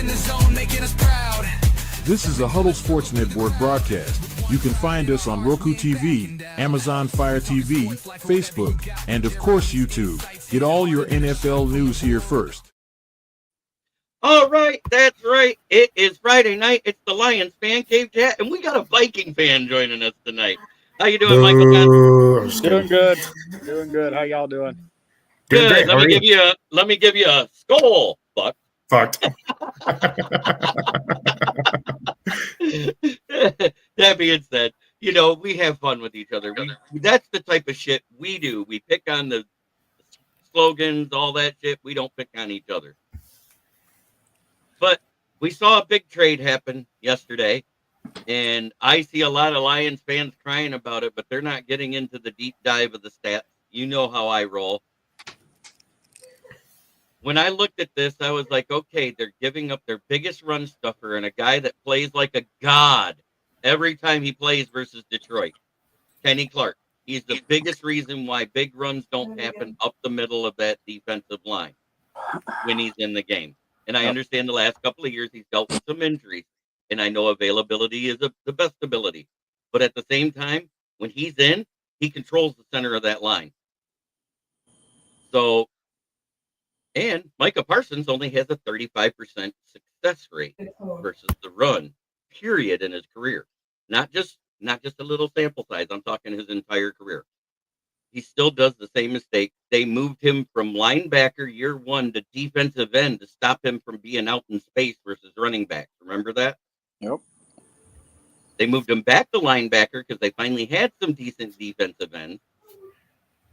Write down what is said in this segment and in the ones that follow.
in the zone, making us proud. This is a Huddle Sports Network broadcast. You can find us on Roku TV, Amazon Fire TV, Facebook, and of course YouTube. Get all your NFL news here first. All right, that's right. It is Friday night. It's the Lions Fan Cave Chat, and we got a Viking fan joining us tonight. How you doing, Michael Johnson? Doing good. Doing good. How y'all doing? Good. Let me give you a skull, Buck. Fucked. That being said, you know, we have fun with each other. That's the type of shit we do. We pick on the slogans, all that shit. We don't pick on each other. But we saw a big trade happen yesterday, and I see a lot of Lions fans crying about it, but they're not getting into the deep dive of the stats. You know how I roll. When I looked at this, I was like, okay, they're giving up their biggest run stuffer and a guy that plays like a god every time he plays versus Detroit, Kenny Clark. He's the biggest reason why big runs don't happen up the middle of that defensive line when he's in the game. And I understand the last couple of years he's dealt with some injuries, and I know availability is the best ability. But at the same time, when he's in, he controls the center of that line. So, and Micah Parsons only has a 35% success rate versus the run, period, in his career. Not just a little sample size. I'm talking his entire career. He still does the same mistake. They moved him from linebacker year one to defensive end to stop him from being out in space versus running back. Remember that? Yep. They moved him back to linebacker because they finally had some decent defensive ends,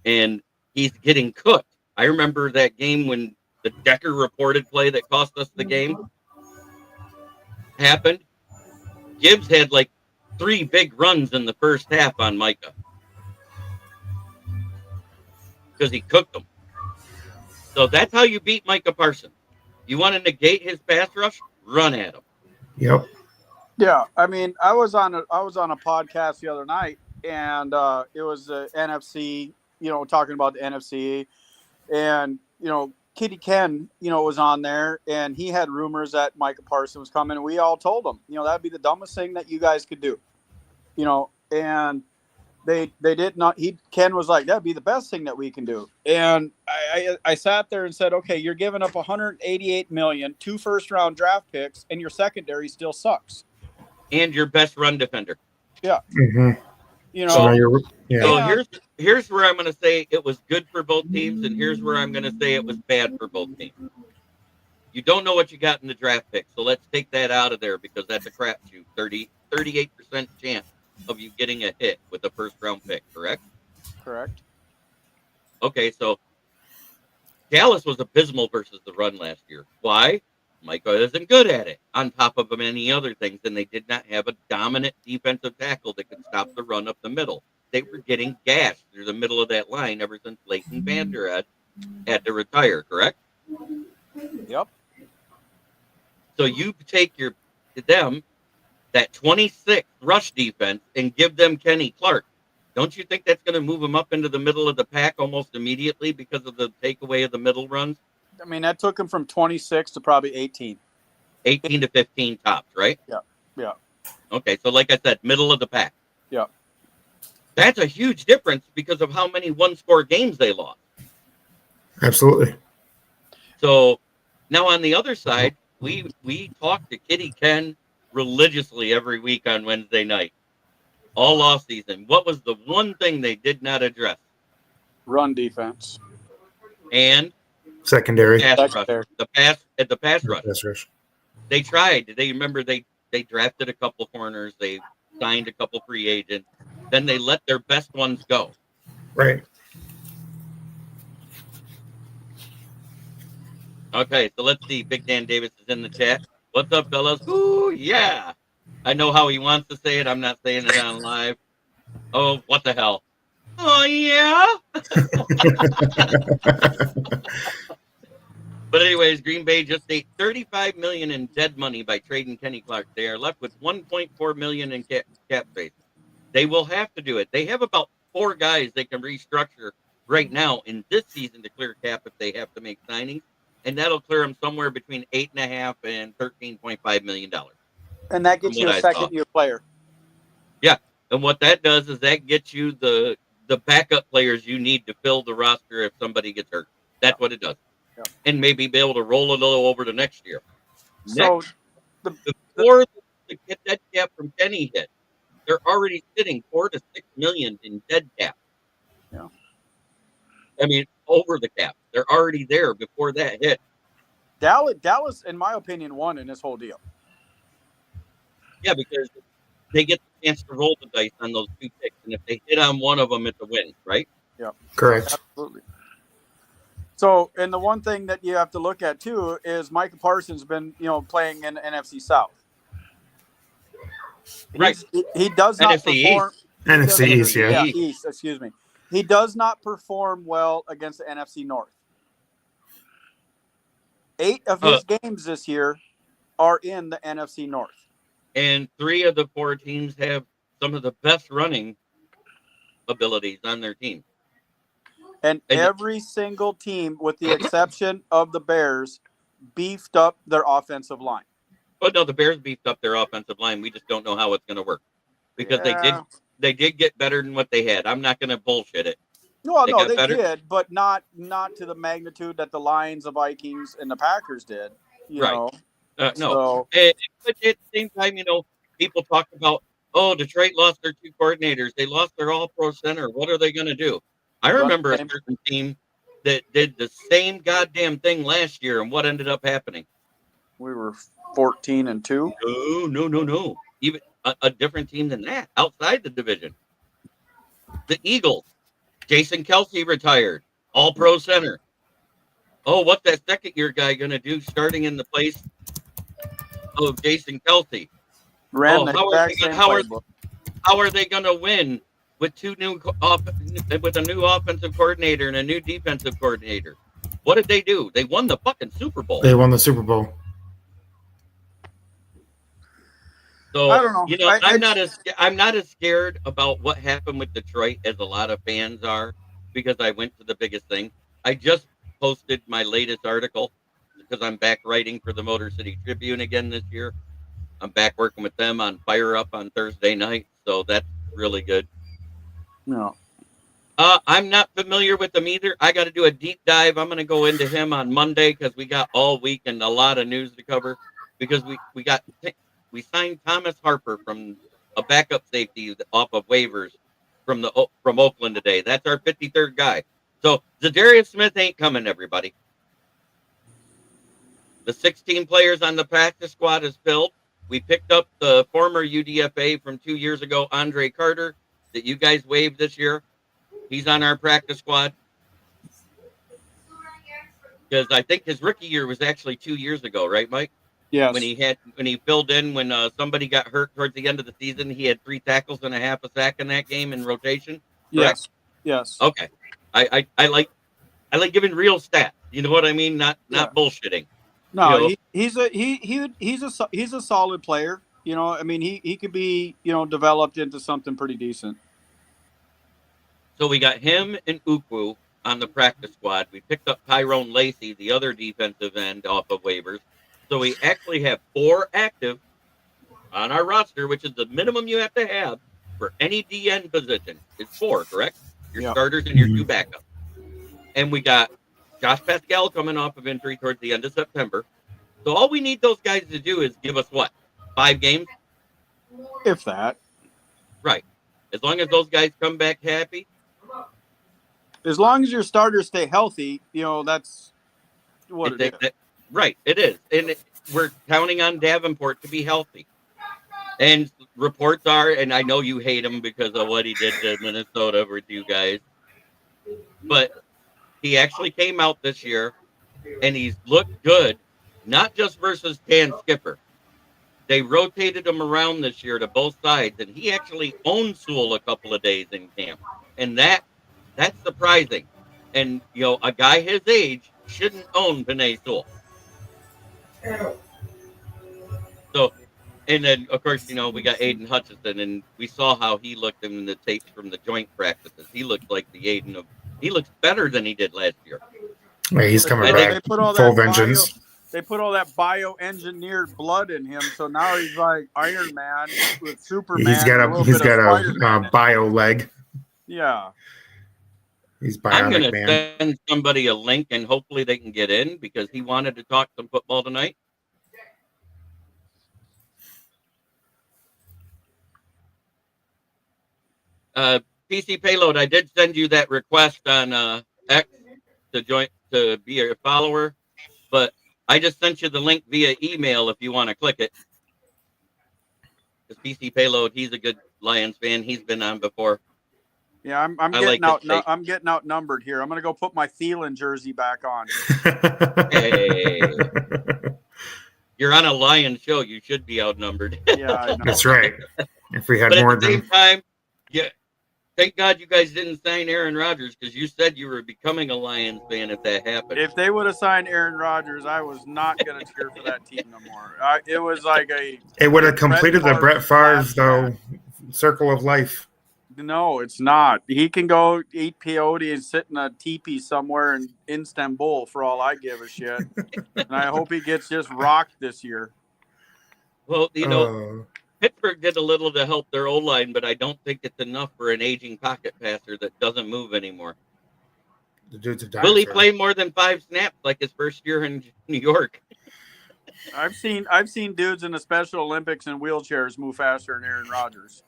and he's getting cooked. I remember that game when the Decker reported play that cost us the game happened. Gibbs had like 3 big runs in the first half on Micah because he cooked them. So that's how you beat Micah Parsons. You want to negate his pass rush? Run at him. Yep. Yeah, I mean, I was on a podcast the other night, and it was the NFC. You know, talking about the NFC, and you know, Kitty Ken, you know, was on there, and he had rumors that Micah Parsons was coming. And we all told him, you know, that'd be the dumbest thing that you guys could do, you know, and they did not. Ken was like, that'd be the best thing that we can do. And I sat there and said, okay, you're giving up 188 million, 2 first-round draft picks, and your secondary still sucks. And your best run defender. Yeah. Mm-hmm. You know. So here's where I'm going to say it was good for both teams, and here's where I'm going to say it was bad for both teams. You don't know what you got in the draft pick, so let's take that out of there because that's a crapshoot. 38% chance of you getting a hit with a first-round pick, correct? Correct. Okay, so Dallas was abysmal versus the run last year. Why? Micah isn't good at it, on top of many other things, and they did not have a dominant defensive tackle that could stop the run up the middle. They were getting gashed through the middle of that line ever since Leighton Vander Esch had to retire, correct? Yep. So you take that 26th rush defense and give them Kenny Clark. Don't you think that's going to move him up into the middle of the pack almost immediately because of the takeaway of the middle runs? I mean, that took him from 26 to probably 18. 18 to 15 tops, right? Yeah. Yeah. Okay, so like I said, middle of the pack. Yeah. That's a huge difference because of how many one-score games they lost. Absolutely. So now on the other side, we talk to Kitty Ken religiously every week on Wednesday night, all off season. What was the one thing they did not address? Run defense. And secondary. Pass rush. The pass rush. Pass rush. They tried. They remember they drafted a couple corners. They signed a couple free agents. Then they let their best ones go. Right. Okay, so let's see. Big Dan Davis is in the chat. What's up, fellas? Ooh, yeah. I know how he wants to say it. I'm not saying it on live. Oh, what the hell? Oh, yeah. But anyways, Green Bay just ate $35 million in dead money by trading Kenny Clark. They are left with $1.4 million in cap space. They will have to do it. They have about 4 guys they can restructure right now in this season to clear cap if they have to make signings. and that'll clear him somewhere between $8.5 and $13.5 million. And that gets you a second-year player. Yeah, and what that does is that gets you the backup players you need to fill the roster if somebody gets hurt. That's what it does. Yep. And maybe be able to roll a little over to next year. So Before the dead cap from Kenny hit, they're already sitting $4 to $6 million in dead cap. Yeah. I mean, over the cap. They're already there before that hit. Dallas, in my opinion, won in this whole deal. Yeah, because they get the chance to roll the dice on those 2 picks, and if they hit on one of them, it's a win, right? Yeah, Correct. absolutely. So, and the one thing that you have to look at too is Micah Parsons been, playing in the NFC South. Right. He does not NFC perform. East. NFC East, yeah. East. Excuse me. He does not perform well against the NFC North. 8 of his games this year are in the NFC North. And 3 of the 4 teams have some of the best running abilities on their team. And every single team, with the exception of the Bears, beefed up their offensive line. But no, the Bears beefed up their offensive line. We just don't know how it's going to work because they did get better than what they had. I'm not going to bullshit it. They did, but not to the magnitude that the Lions, the Vikings, and the Packers did. You know? No. So, But at the same time, people talk about, Detroit lost their 2 coordinators. They lost their all-pro center. What are they going to do? I remember a certain team that did the same goddamn thing last year, and what ended up happening? We were 14-2. No. Even a different team than that, outside the division. The Eagles. Jason Kelsey retired. All-pro center. Oh, what's that second-year guy going to do starting in the place of Jason Kelsey? How are they going to win with with a new offensive coordinator and a new defensive coordinator? What did they do? They won the fucking Super Bowl. They won the Super Bowl. So I don't know. I'm not as scared about what happened with Detroit as a lot of fans are, because I went to the biggest thing. I just posted my latest article because I'm back writing for the Motor City Tribune again this year. I'm back working with them on Fire Up on Thursday night, so that's really good. No. I'm not familiar with him either. I got to do a deep dive. I'm going to go into him on Monday because we got all week and a lot of news to cover, because we signed Thomas Harper from a backup safety off of waivers from Oakland today. That's our 53rd guy. So Zadarius Smith ain't coming, everybody. The 16 players on the practice squad is filled. We picked up the former UDFA from 2 years ago, Andre Carter, that you guys waived this year. He's on our practice squad. Because I think his rookie year was actually 2 years ago, right, Mike? Yes. When he filled in when somebody got hurt towards the end of the season, he had 3 tackles and a half a sack in that game in rotation. Correct? Yes. Okay. I like giving real stats. You know what I mean? Not bullshitting. No, he's a solid player. I mean, he could be developed into something pretty decent. So we got him and Ukwu on the practice squad. We picked up Tyrone Lacey, the other defensive end, off of waivers. So we actually have 4 active on our roster, which is the minimum you have to have for any DN position. It's 4, correct? Your starters and your 2 backups. And we got Josh Pascal coming off of injury towards the end of September. So all we need those guys to do is give us what? 5 games? If that. Right. As long as those guys come back happy. As long as your starters stay healthy, that's what it is. Right, it is. And we're counting on Davenport to be healthy. And reports are, and I know you hate him because of what he did to Minnesota with you guys, but he actually came out this year and he's looked good, not just versus Dan Skipper. They rotated him around this year to both sides, and he actually owned Sewell a couple of days in camp. And that's surprising. And, a guy his age shouldn't own Penei Sewell. So, and then, of course, we got Aiden Hutchinson, and we saw how he looked in the tapes from the joint practices. He looked like he looks better than he did last year. Yeah, he's coming I think- back They put all full that vengeance. They put all that bioengineered blood in him, so now he's like Iron Man with Superman. He's got and a little bit of a Spider-Man. bio leg. Yeah. He's I'm bionic going to man. send somebody a link, and hopefully they can get in because he wanted to talk some football tonight. PC Payload, I did send you that request on X to be a follower, but I just sent you the link via email if you want to click it. Because PC Payload, he's a good Lions fan. He's been on before. Yeah, I'm I like getting his take. I'm getting outnumbered here. I'm gonna go put my Thielen jersey back on. Hey, you're on a Lions show. You should be outnumbered. Yeah, I know. That's right. If we had But more at the same than time, yeah, thank God you guys didn't sign Aaron Rodgers because you said you were becoming a Lions fan if that happened. If they would have signed Aaron Rodgers, I was not gonna cheer for that team no more. It was like it would have Brett completed the Brett Favre last though circle of life. No, it's not. He can go eat peyote and sit in a teepee somewhere in Istanbul for all I give a shit. And I hope he gets just rocked this year. Well, Pittsburgh did a little to help their O-line, but I don't think it's enough for an aging pocket passer that doesn't move anymore. The dude's a Will he dinosaur. play more than 5 snaps like his first year in New York? I've seen dudes in the Special Olympics in wheelchairs move faster than Aaron Rodgers.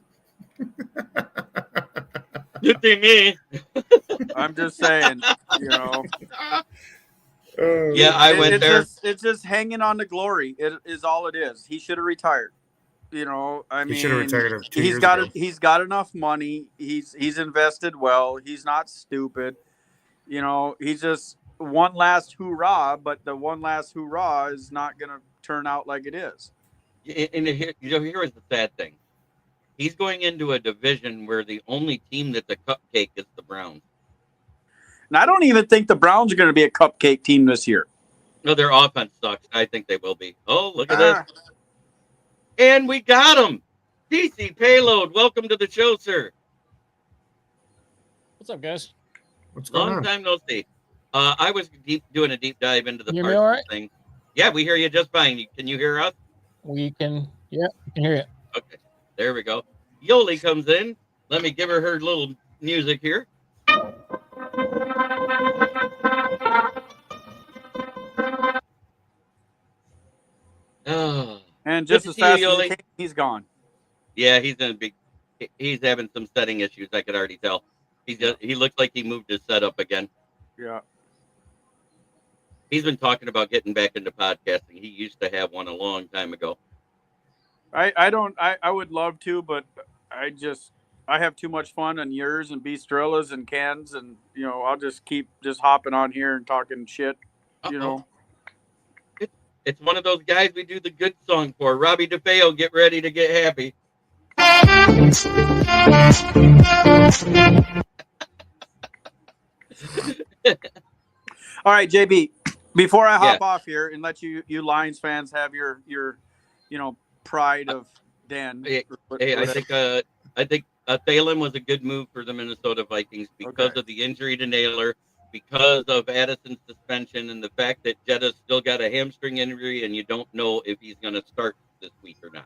Good thing me. I'm just saying, you know. Yeah, I went there. It's just hanging on to glory. It is all it is. He should have retired. You know, I mean, He should have retired 2 he's years got ago. he's got enough money. He's invested well. He's not stupid. You know, he's just one last hoorah, but the one last hoorah is not going to turn out like it is. And here is the sad thing. He's going into a division where the only team that's a cupcake is the Browns. And I don't even think the Browns are going to be a cupcake team this year. No, their offense sucks. I think they will be. Oh, look at this. And we got him. DC Payload, welcome to the show, sir. What's up, guys? What's going Long on? time no see. I was doing a deep dive into the You hear me Parsons all right? thing. Yeah, we hear you just fine. Can you hear us? We can hear you. Okay, there we go. Yoli comes in. Let me give her little music here. Oh, And just Good as to see you, fast as Yoli. he came, he's gone. yeah, he's having some setting issues. I could already tell. He looks like he moved his setup again. Yeah. He's been talking about getting back into podcasting. He used to have one a long time ago. I would love to, but I have too much fun on yours and Bistrillas and Ken's, and you know, I'll just keep just hopping on here and talking shit. You know, It's one of those guys we do the good song for. Robbie DeFeo, get ready to get happy. all right, JB. Before I hop off here and let you Lions fans have your pride of Den. Hey, I think Thielen was a good move for the Minnesota Vikings because of the injury to Naylor, because of Addison's suspension, and the fact that Jetta's still got a hamstring injury, and you don't know if he's going to start this week or not.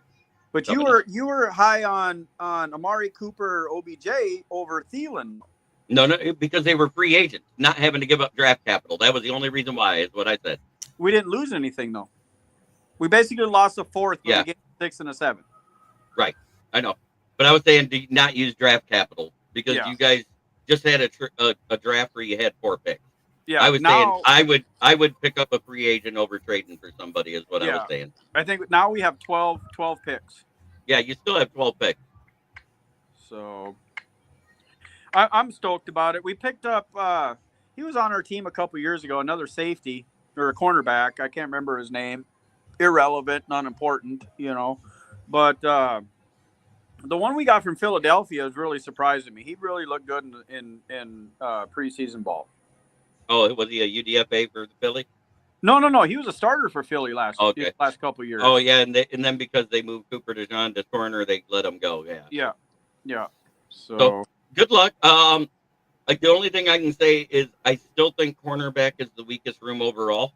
But you were high on Amari Cooper, OBJ over Thielen. No, because they were free agents, not having to give up draft capital. That was the only reason why, is what I said. We didn't lose anything though. We basically lost a fourth, but we gave 6 and a 7. Right, I know, but I was saying do not use draft capital because you guys just had a draft where you had 4 picks. Yeah, I was saying I would pick up a free agent over trading for somebody is what I was saying. I think now we have 12 picks. Yeah, you still have 12 picks. So I'm stoked about it. We picked up he was on our team a couple years ago, another safety or a cornerback. I can't remember his name. Irrelevant, unimportant, you know. But the one we got from Philadelphia is really surprising me. He really looked good in preseason ball. Oh, was he a UDFA for Philly? No. He was a starter for Philly last couple of years. Oh yeah, and then because they moved Cooper DeJean to corner, they let him go. Yeah. Yeah. So good luck. Like the only thing I can say is I still think cornerback is the weakest room overall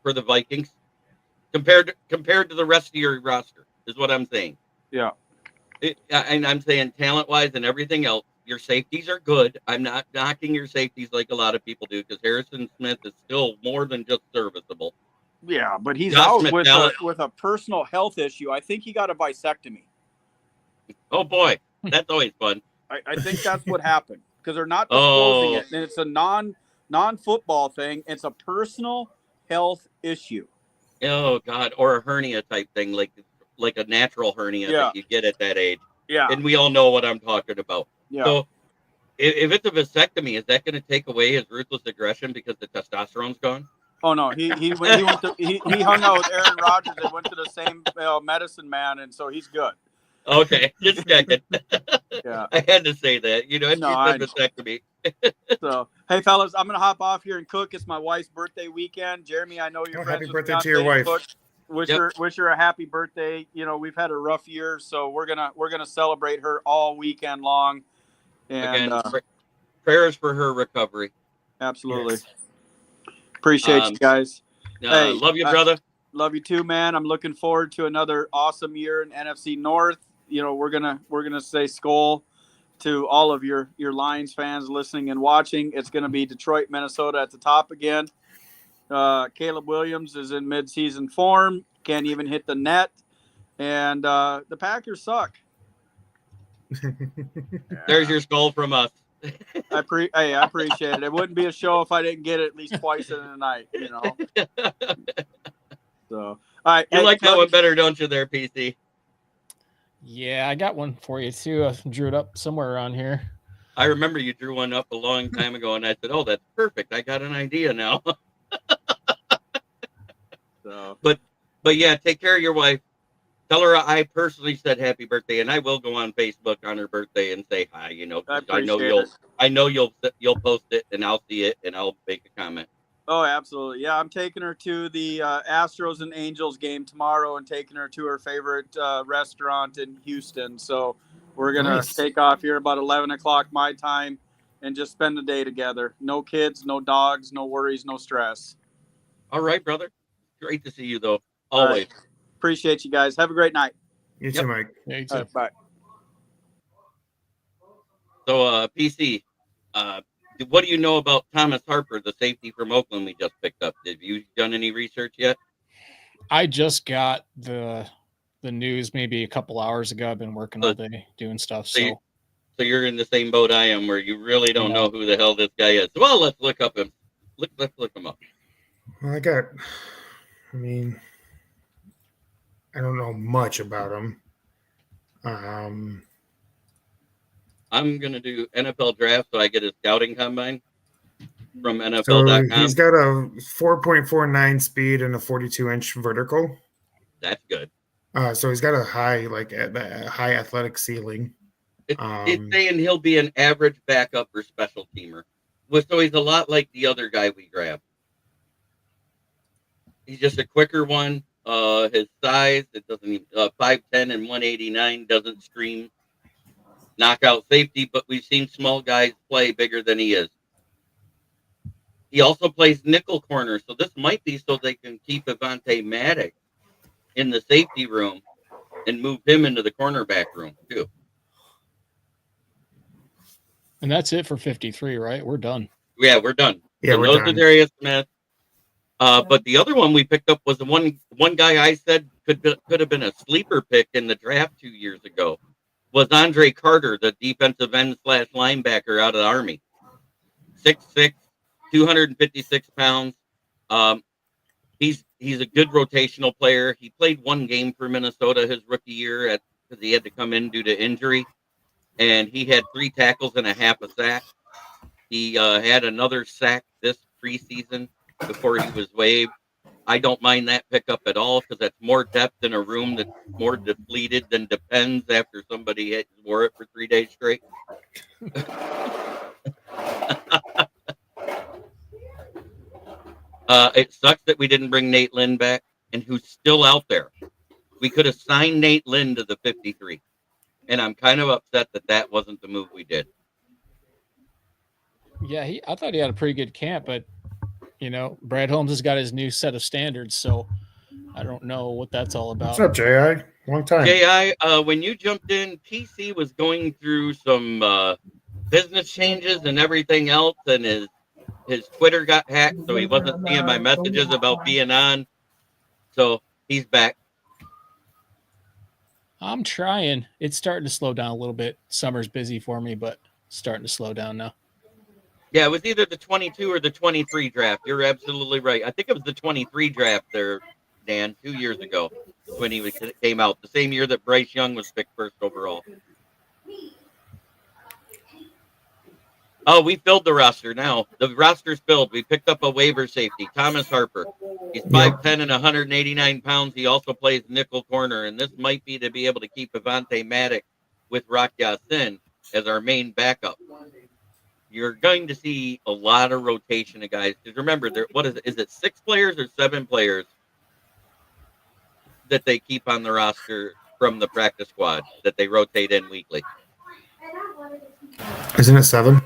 for the Vikings compared to the rest of your roster. Is what I'm saying. Yeah. And I'm saying talent wise and everything else, your safeties are good. I'm not knocking your safeties like a lot of people do because Harrison Smith is still more than just serviceable. Yeah, but he's Josh out McDowell- with a personal health issue. I think he got a vasectomy. Oh boy, that's always fun. I think that's what happened because they're not disclosing it, and it's a non football thing. It's a personal health issue. Oh God, or a hernia type thing, like a natural hernia that you get at that age. Yeah, And we all know what I'm talking about. yeah. So if it's a vasectomy, is that going to take away his ruthless aggression because the testosterone's gone? Oh no, he hung out with Aaron Rodgers. They went to the same medicine man, and so he's good. Okay, just checking. Yeah, I had to say that. You know, it's vasectomy. So, hey, fellas, I'm gonna hop off here and cook. It's my wife's birthday weekend. Jeremy, I know you're friends happy with birthday to your wife. Cook. Wish her a happy birthday. You know, we've had a rough year, so we're gonna celebrate her all weekend long. And Again, prayers for her recovery. Absolutely. Yes. Appreciate you guys. Hey, love you, brother. Love you too, man. I'm looking forward to another awesome year in NFC North. You know, we're gonna say Skol to all of your Lions fans listening and watching. It's gonna be Detroit, Minnesota at the top again. Caleb Williams is in mid-season form. Can't even hit the net, and the Packers suck. There's your Skol from us. I appreciate it. It wouldn't be a show if I didn't get it at least twice in a night, you know. So, all right. You like that one better, don't you, there, PC? Yeah, I got one for you too. I drew it up somewhere around here. I remember you drew one up a long time ago, and I said, "Oh, that's perfect. I got an idea now." So, but yeah, take care of your wife. Tell her I personally said happy birthday, and I will go on Facebook on her birthday and say hi. You know, I know you'll post it, and I'll see it, and I'll make a comment. Oh, absolutely. Yeah, I'm taking her to the Astros and Angels game tomorrow and taking her to her favorite restaurant in Houston. So we're going to take off here about 11 o'clock my time and just spend the day together. No kids, no dogs, no worries, no stress. All right, brother. Great to see you, though. Always. Right. Appreciate you guys. Have a great night. You too, Mike. Yeah, you too. Right, bye. So, PC, what do you know about Thomas Harper, the safety from Oakland we just picked up? Have you done any research yet? I just got the news maybe a couple hours ago. I've been working all day doing stuff. So you're in the same boat I am, where you really don't know who the hell this guy is. Well, let's look up him. Let's look him up. Well, I don't know much about him. I'm going to do NFL draft so I get his scouting combine from NFL.com. So he's got a 4.49 speed and a 42-inch vertical. That's good. So he's got a high athletic ceiling. It's saying he'll be an average backup or special teamer. So he's a lot like the other guy we grabbed. He's just a quicker one. His size, it doesn't even 5'10" and 189 doesn't scream knockout safety, but we've seen small guys play bigger than he is. He also plays nickel corner, so this might be so they can keep Avonte Maddox in the safety room and move him into the cornerback room too. And that's it for 53, right? We're done. Yeah, we're done. Yeah, so we're those done. are Darius Smith. But the other one we picked up was the one guy I said could have been a sleeper pick in the draft 2 years ago. Was Andre Carter, the defensive end / linebacker out of the Army. 6'6", 256 pounds. He's a good rotational player. He played one game for Minnesota his rookie year because he had to come in due to injury. And he had 3 tackles and a half a sack. He had another sack this preseason before he was waived. I don't mind that pickup at all because that's more depth in a room that's more depleted than Depends after somebody wore it for 3 days straight. It sucks that we didn't bring Nate Lynn back, and who's still out there. We could have signed Nate Lynn to the 53, and I'm kind of upset that wasn't the move we did. Yeah, I thought he had a pretty good camp, but Brad Holmes has got his new set of standards, so I don't know what that's all What's about. up, J.I.? Long time. Ji, when you jumped in, PC was going through some business changes and everything else, and his Twitter got hacked, so he wasn't seeing my messages about being on. So he's back. I'm trying. It's starting to slow down a little bit. Summer's busy for me, but starting to slow down now. Yeah, it was either the 22 or the 23 draft. You're absolutely right. I think it was the 23 draft there, Dan, 2 years ago when he came out, the same year that Bryce Young was picked first overall. Oh, we filled the roster now. The roster's filled. We picked up a waiver safety, Thomas Harper. He's 5'10 and 189 pounds. He also plays nickel corner, and this might be to be able to keep Avante Maddox with Rock Ya-Sin as our main backup. You're going to see a lot of rotation of guys. Because remember, what is it? Is it 6 players or 7 players that they keep on the roster from the practice squad that they rotate in weekly? Isn't it 7?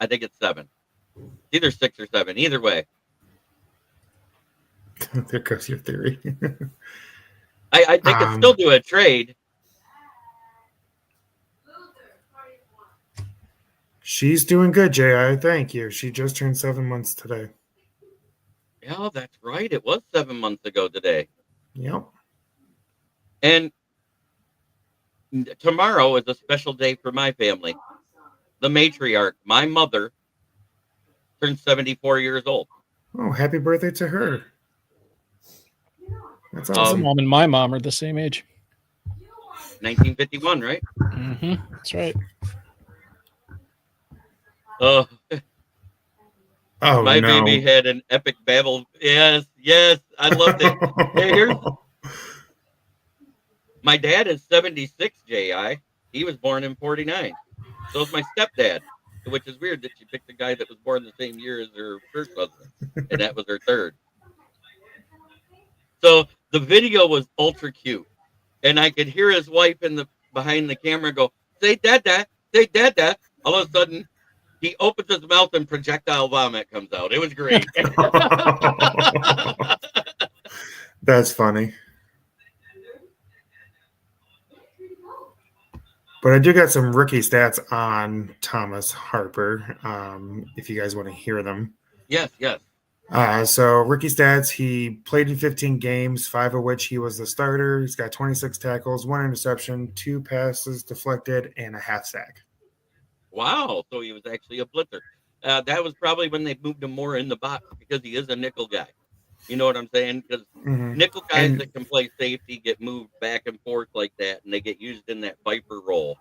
I think it's 7. Either 6 or 7. Either way. There goes your theory. I think it's still do a trade. She's doing good, J.I. Thank you. She just turned 7 months today. Yeah, that's right. It was 7 months ago today. Yep. And tomorrow is a special day for my family. The matriarch, my mother, turned 74 years old. Oh, happy birthday to her. That's My awesome. mom and my mom are the same age. 1951, right? Mm-hmm. That's right. Oh, Oh, my no. baby had an epic babble. Yes, I loved it. Hey, my dad is 76, Ji. He was born in 49. So is my stepdad, which is weird that she picked a guy that was born the same year as her first husband, and that was her third. So the video was ultra cute, and I could hear his wife behind the camera go, "Say dada, say dada." All of a sudden, he opens his mouth and projectile vomit comes out. It was great. That's funny. But I do got some rookie stats on Thomas Harper, if you guys want to hear them. Yes. So rookie stats, he played in 15 games, 5 of which he was the starter. He's got 26 tackles, 1 interception, 2 passes deflected, and a half sack. Wow. So he was actually a blitzer. That was probably when they moved him more in the box because he is a nickel guy. You know what I'm saying? Because nickel guys that can play safety get moved back and forth like that, and they get used in that Viper role.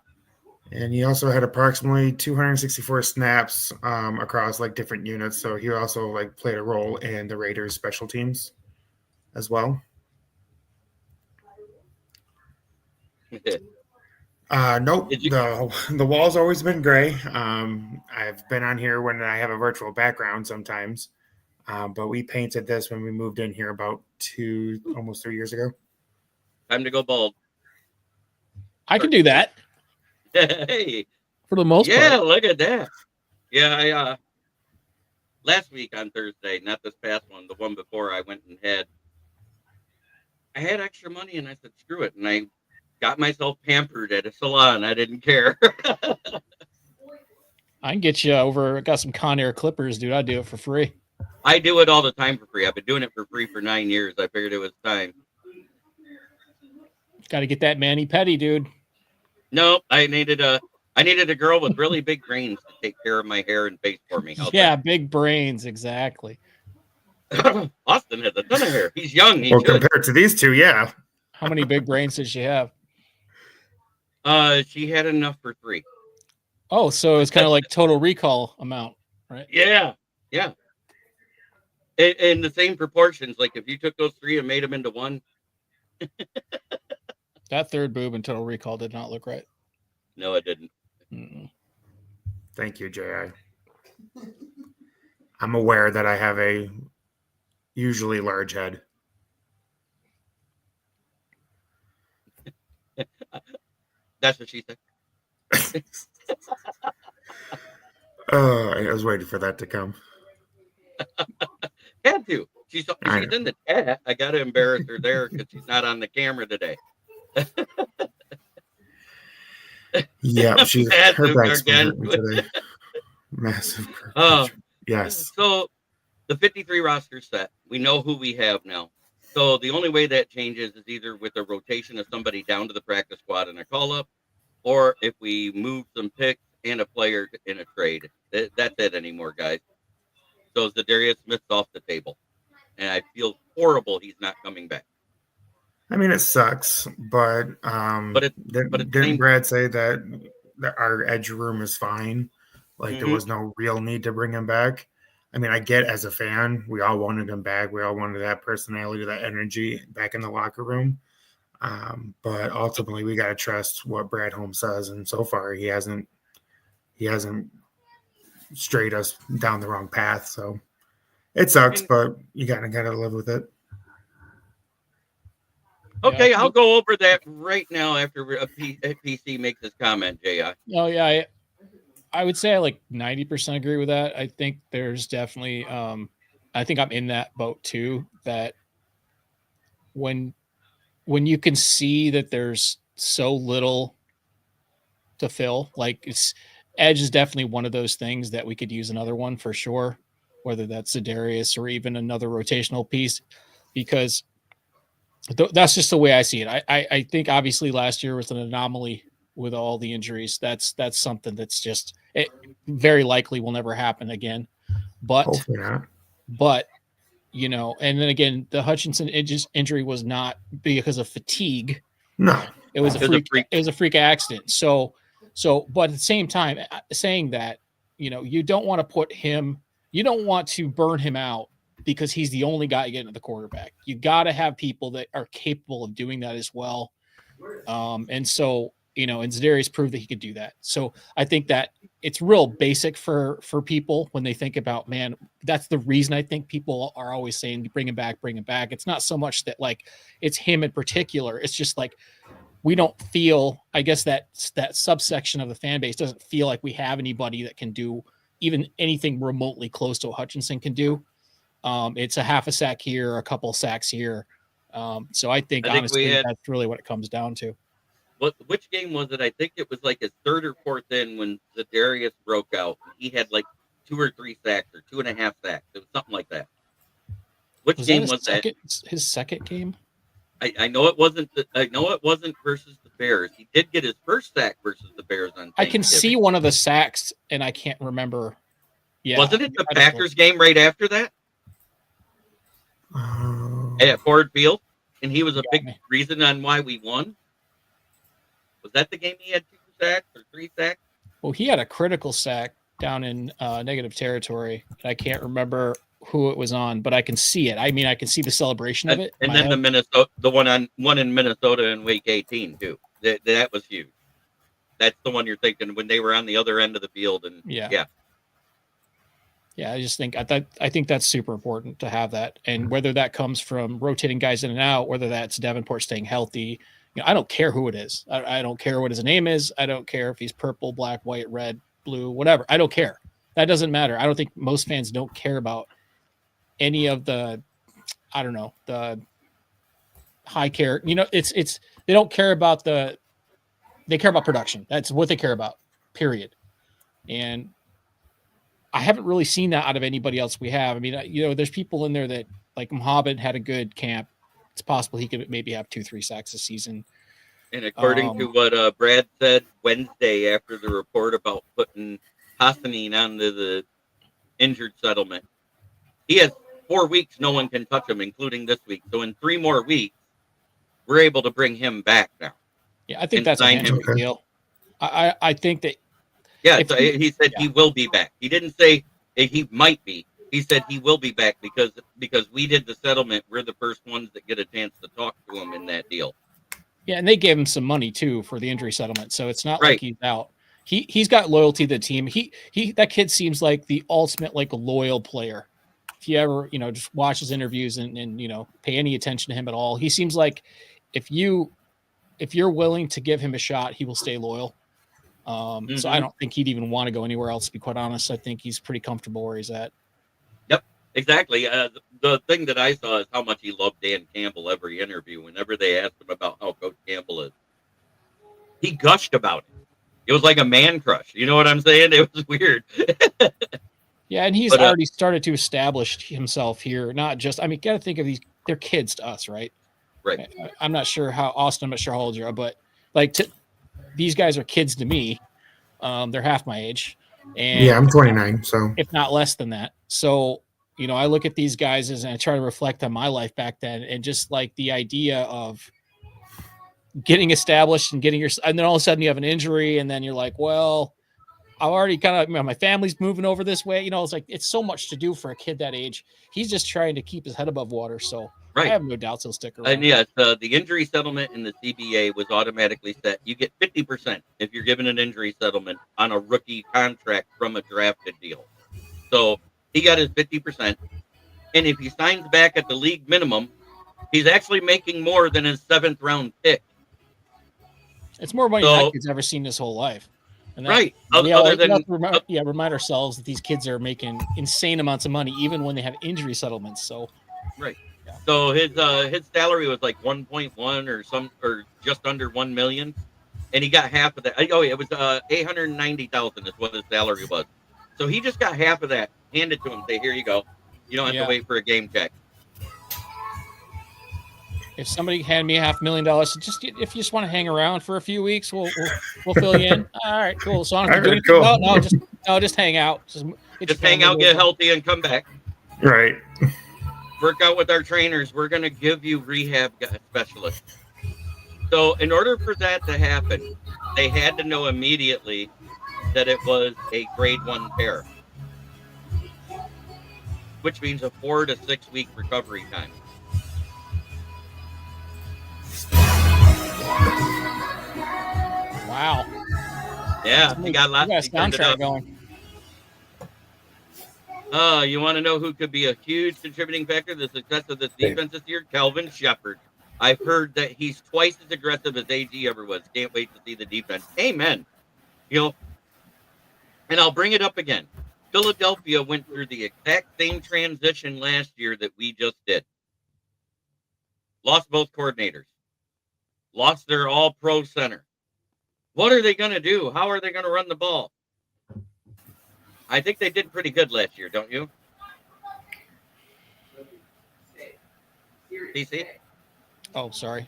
And he also had approximately 264 snaps across like different units. So he also like played a role in the Raiders special teams as well. Nope. The wall's always been gray. I've been on here when I have a virtual background sometimes. But we painted this when we moved in here about almost 3 years ago. Time to go bald. I can do that. Hey. For the most part. Yeah, look at that. Yeah, I last week on Thursday, not this past one, the one before, I went and I had extra money and I said, screw it. And I got myself pampered at a salon. I didn't care. I can get you over. I got some Conair clippers, dude. I do it for free. I do it all the time for free. I've been doing it for free for 9 years. I figured it was time. Got to get that mani-pedi, dude. No, I needed a girl with really big brains to take care of my hair and face for me. Big brains, exactly. Austin has a ton of hair. He's young. He well, should. Compared to these two, yeah. How many big brains does she have? She had enough for 3. Oh, so it's kind of like Total Recall amount, right? Yeah. In the same proportions. Like if you took those 3 and made them into one. That third boob in Total Recall did not look right. No, it didn't. Mm-mm. Thank you, J.I. I'm aware that I have a usually large head. That's what she said. I was waiting for that to come. Had to. She's I in the chat. I got to embarrass her there because she's not on the camera today. Yeah, her Massive back's been hurting gargantuan. today. Massive. Oh, Yes. so the 53 roster set, we know who we have now. So the only way that changes is either with a rotation of somebody down to the practice squad and a call up, or if we move some picks and a player in a trade. That's it anymore, guys. So Zadarius Smith's off the table, and I feel horrible he's not coming back. I mean, it sucks, but didn't Brad say that our edge room is fine? Like there was no real need to bring him back. I mean, I get as a fan, we all wanted him back. We all wanted that personality, that energy back in the locker room. But ultimately, we got to trust what Brad Holmes says, and so far, he hasn't strayed us down the wrong path. So it sucks, but you gotta live with it. Okay, I'll go over that right now after a PC makes his comment, J.I. Oh, yeah. I would say I like 90% agree with that. I think there's definitely, I think I'm in that boat too, that when you can see that there's so little to fill, like edge is definitely one of those things that we could use another one for sure, whether that's Zadarius or even another rotational piece, because that's just the way I see it. I think obviously last year was an anomaly with all the injuries. That's something that's just very likely will never happen again. But hopefully not. But and then again, the Hutchinson injury was not because of fatigue. No, it was a freak. It was a freak accident. So, but at the same time, saying that you don't want to put him, you don't want to burn him out because he's the only guy getting to the quarterback. You got to have people that are capable of doing that as well. And so, and Zadarius proved that he could do that. So I think that it's real basic for people when they think about, man, that's the reason I think people are always saying, bring him back. It's not so much that like it's him in particular. It's just like, we don't feel, I guess that subsection of the fan base doesn't feel like we have anybody that can do even anything remotely close to what Hutchinson can do. It's a half a sack here, a couple sacks here. So I think honestly, that's really what it comes down to. Which game was it? I think it was like his third or fourth in when Zadarius broke out. He had like 2 or 3 sacks or 2.5 sacks. It was something like that. Which game was that? His second game? I know it wasn't. I know it wasn't versus the Bears. He did get his first sack versus the Bears on. I can see one of the sacks, and I can't remember. Yeah, wasn't it the Packers game right after that? At Ford Field, and he was a big reason on why we won. Was that the game he had 2 sacks or 3 sacks? Well, he had a critical sack down in negative territory. I can't remember who it was on, but I can see it. I mean, I can see the celebration of it. And then the one in Minnesota in Week 18 too. That was huge. That's the one you're thinking when they were on the other end of the field, and yeah. I just think I think that's super important to have that, and whether that comes from rotating guys in and out, whether that's Davenport staying healthy. I don't care who it is. I don't care what his name is. I don't care if he's purple, black, white, red, blue, whatever. I don't care. That doesn't matter. I don't think most fans don't care about any of the, I don't know, the high care. It's they don't care about they care about production. That's what they care about, period. And I haven't really seen that out of anybody else we have. I mean, there's people in there that, like Mohammed had a good camp. It's possible he could maybe have 2-3 sacks a season. And according to what Brad said Wednesday after the report about putting Hassanin onto the injured settlement, he has 4 weeks. No one can touch him, including this week. So in 3 more weeks, we're able to bring him back now. Yeah, I think that's a handshake deal. I think that. Yeah, so he said he will be back. He didn't say he might be. He said he will be back because we did the settlement. We're the first ones that get a chance to talk to him in that deal. Yeah, and they gave him some money too for the injury settlement, so it's not like he's out. He's got loyalty to the team. He that kid seems like the ultimate like loyal player. If you ever just watch his interviews and pay any attention to him at all, he seems like if you're willing to give him a shot, he will stay loyal. So I don't think he'd even want to go anywhere else, to be quite honest. I think he's pretty comfortable where he's at. Yep, exactly. The thing that I saw is how much he loved Dan Campbell every interview. Whenever they asked him about how Coach Campbell is, he gushed about it. It was like a man crush. You know what I'm saying? It was weird. Yeah, and he's already started to establish himself here. Not just, I mean, got to think of these, they're kids to us, right? Right. I'm not sure how, Austin, I'm not sure how old you are, but like these guys are kids to me. They're half my age. And yeah, I'm 29, so if not less than that. So, you know, I look at these guys and I try to reflect on my life back then, and just like the idea of getting established and and then all of a sudden you have an injury, and then you're like, well, I already kind of, my family's moving over this way. You know, it's like, it's so much to do for a kid that age. He's just trying to keep his head above water. So I have no doubts he'll stick around. And yes, the injury settlement in the CBA was automatically set. You get 50% if you're given an injury settlement on a rookie contract from a drafted deal. So he got his 50%. And if he signs back at the league minimum, he's actually making more than his 7th round pick. It's more money than that kid's ever seen his whole life. And that, right. Remind ourselves that these kids are making insane amounts of money, even when they have injury settlements. So, right. Yeah. So his salary was like 1.1 or just under 1 million, and he got half of that. Oh, it was 890,000 is what his salary was. So he just got half of that handed to him. Say, here you go. You don't have to wait for a game check. If somebody handed me $500,000, just if you just want to hang around for a few weeks, we'll fill you in. All right, cool. So I don't have to do anything. No, just hang out. Just hang out, get healthy, and come back. Right. Work out with our trainers. We're going to give you rehab specialists. So in order for that to happen, they had to know immediately that it was a grade 1 tear, which means a 4 to 6 week recovery time. Wow. Yeah, you got lots of soundtrack going. You want to know who could be a huge contributing factor to the success of this defense this year? Kelvin Shepard. I've heard that he's twice as aggressive as AG ever was. Can't wait to see the defense. Amen. You know, and I'll bring it up again. Philadelphia went through the exact same transition last year that we just did. Lost both coordinators. Lost their all-pro center. What are they going to do? How are they going to run the ball? I think they did pretty good last year, don't you? DC? Oh, sorry.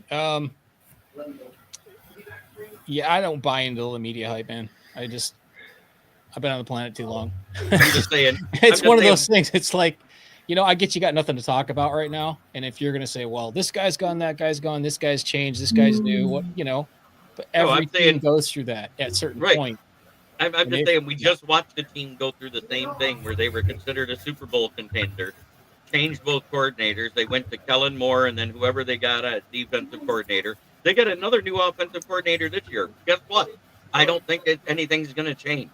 Yeah, I don't buy into the media hype, man. I've been on the planet too long. I'm just saying. It's one of those things. It's like, you know, I get you got nothing to talk about right now. And if you're going to say, well, this guy's gone, that guy's gone, this guy's changed, this guy's new, what, you know, but every team goes through that at a certain point. I'm just saying, we just watched the team go through the same thing where they were considered a Super Bowl contender, changed both coordinators. They went to Kellen Moore and then whoever they got as defensive coordinator. They got another new offensive coordinator this year. Guess what? I don't think anything's going to change.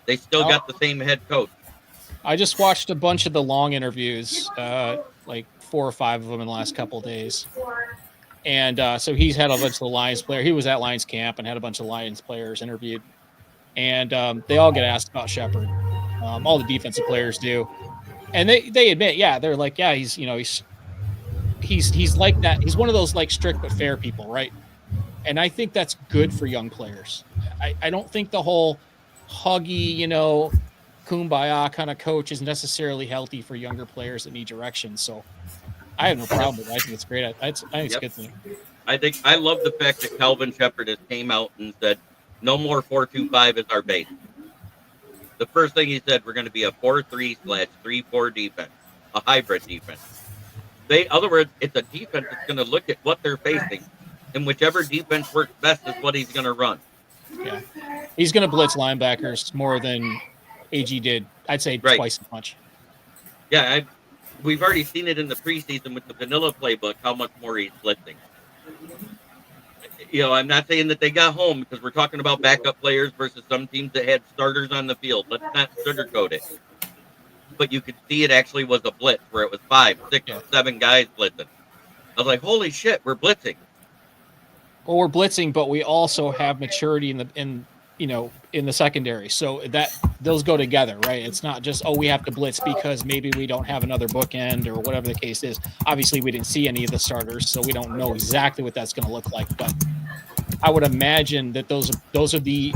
They still got the same head coach. I just watched a bunch of the long interviews, like 4 or 5 of them in the last couple of days. And so he's had a bunch of the Lions players. He was at Lions camp and had a bunch of Lions players interviewed. And they all get asked about Shepard. All the defensive players do. And they admit, they're like, he's like that. He's one of those like strict but fair people, right? And I think that's good for young players. I don't think the whole huggy, you know, kumbaya kind of coach is necessarily healthy for younger players that need direction. So I have no problem with it. I think it's great. I think it's a good thing. I love the fact that Kelvin Shepard has came out and said, no more 4-2-5 is our base. The first thing he said, we're going to be a 4-3/3-4 defense, a hybrid defense. In other words, it's a defense that's going to look at what they're facing, and whichever defense works best is what he's going to run. Yeah, he's going to blitz linebackers more than AG did. I'd say twice as much. Yeah, we've already seen it in the preseason with the vanilla playbook, how much more he's blitzing. You know, I'm not saying that they got home because we're talking about backup players versus some teams that had starters on the field. Let's not sugarcoat it. But you could see it actually was a blitz where it was 5, 6, 7 guys blitzing. I was like, holy shit, we're blitzing. Well, we're blitzing, but we also have maturity in in the secondary. So that those go together, right? It's not just, we have to blitz because maybe we don't have another bookend or whatever the case is. Obviously, we didn't see any of the starters, so we don't know exactly what that's going to look like. But I would imagine that those are the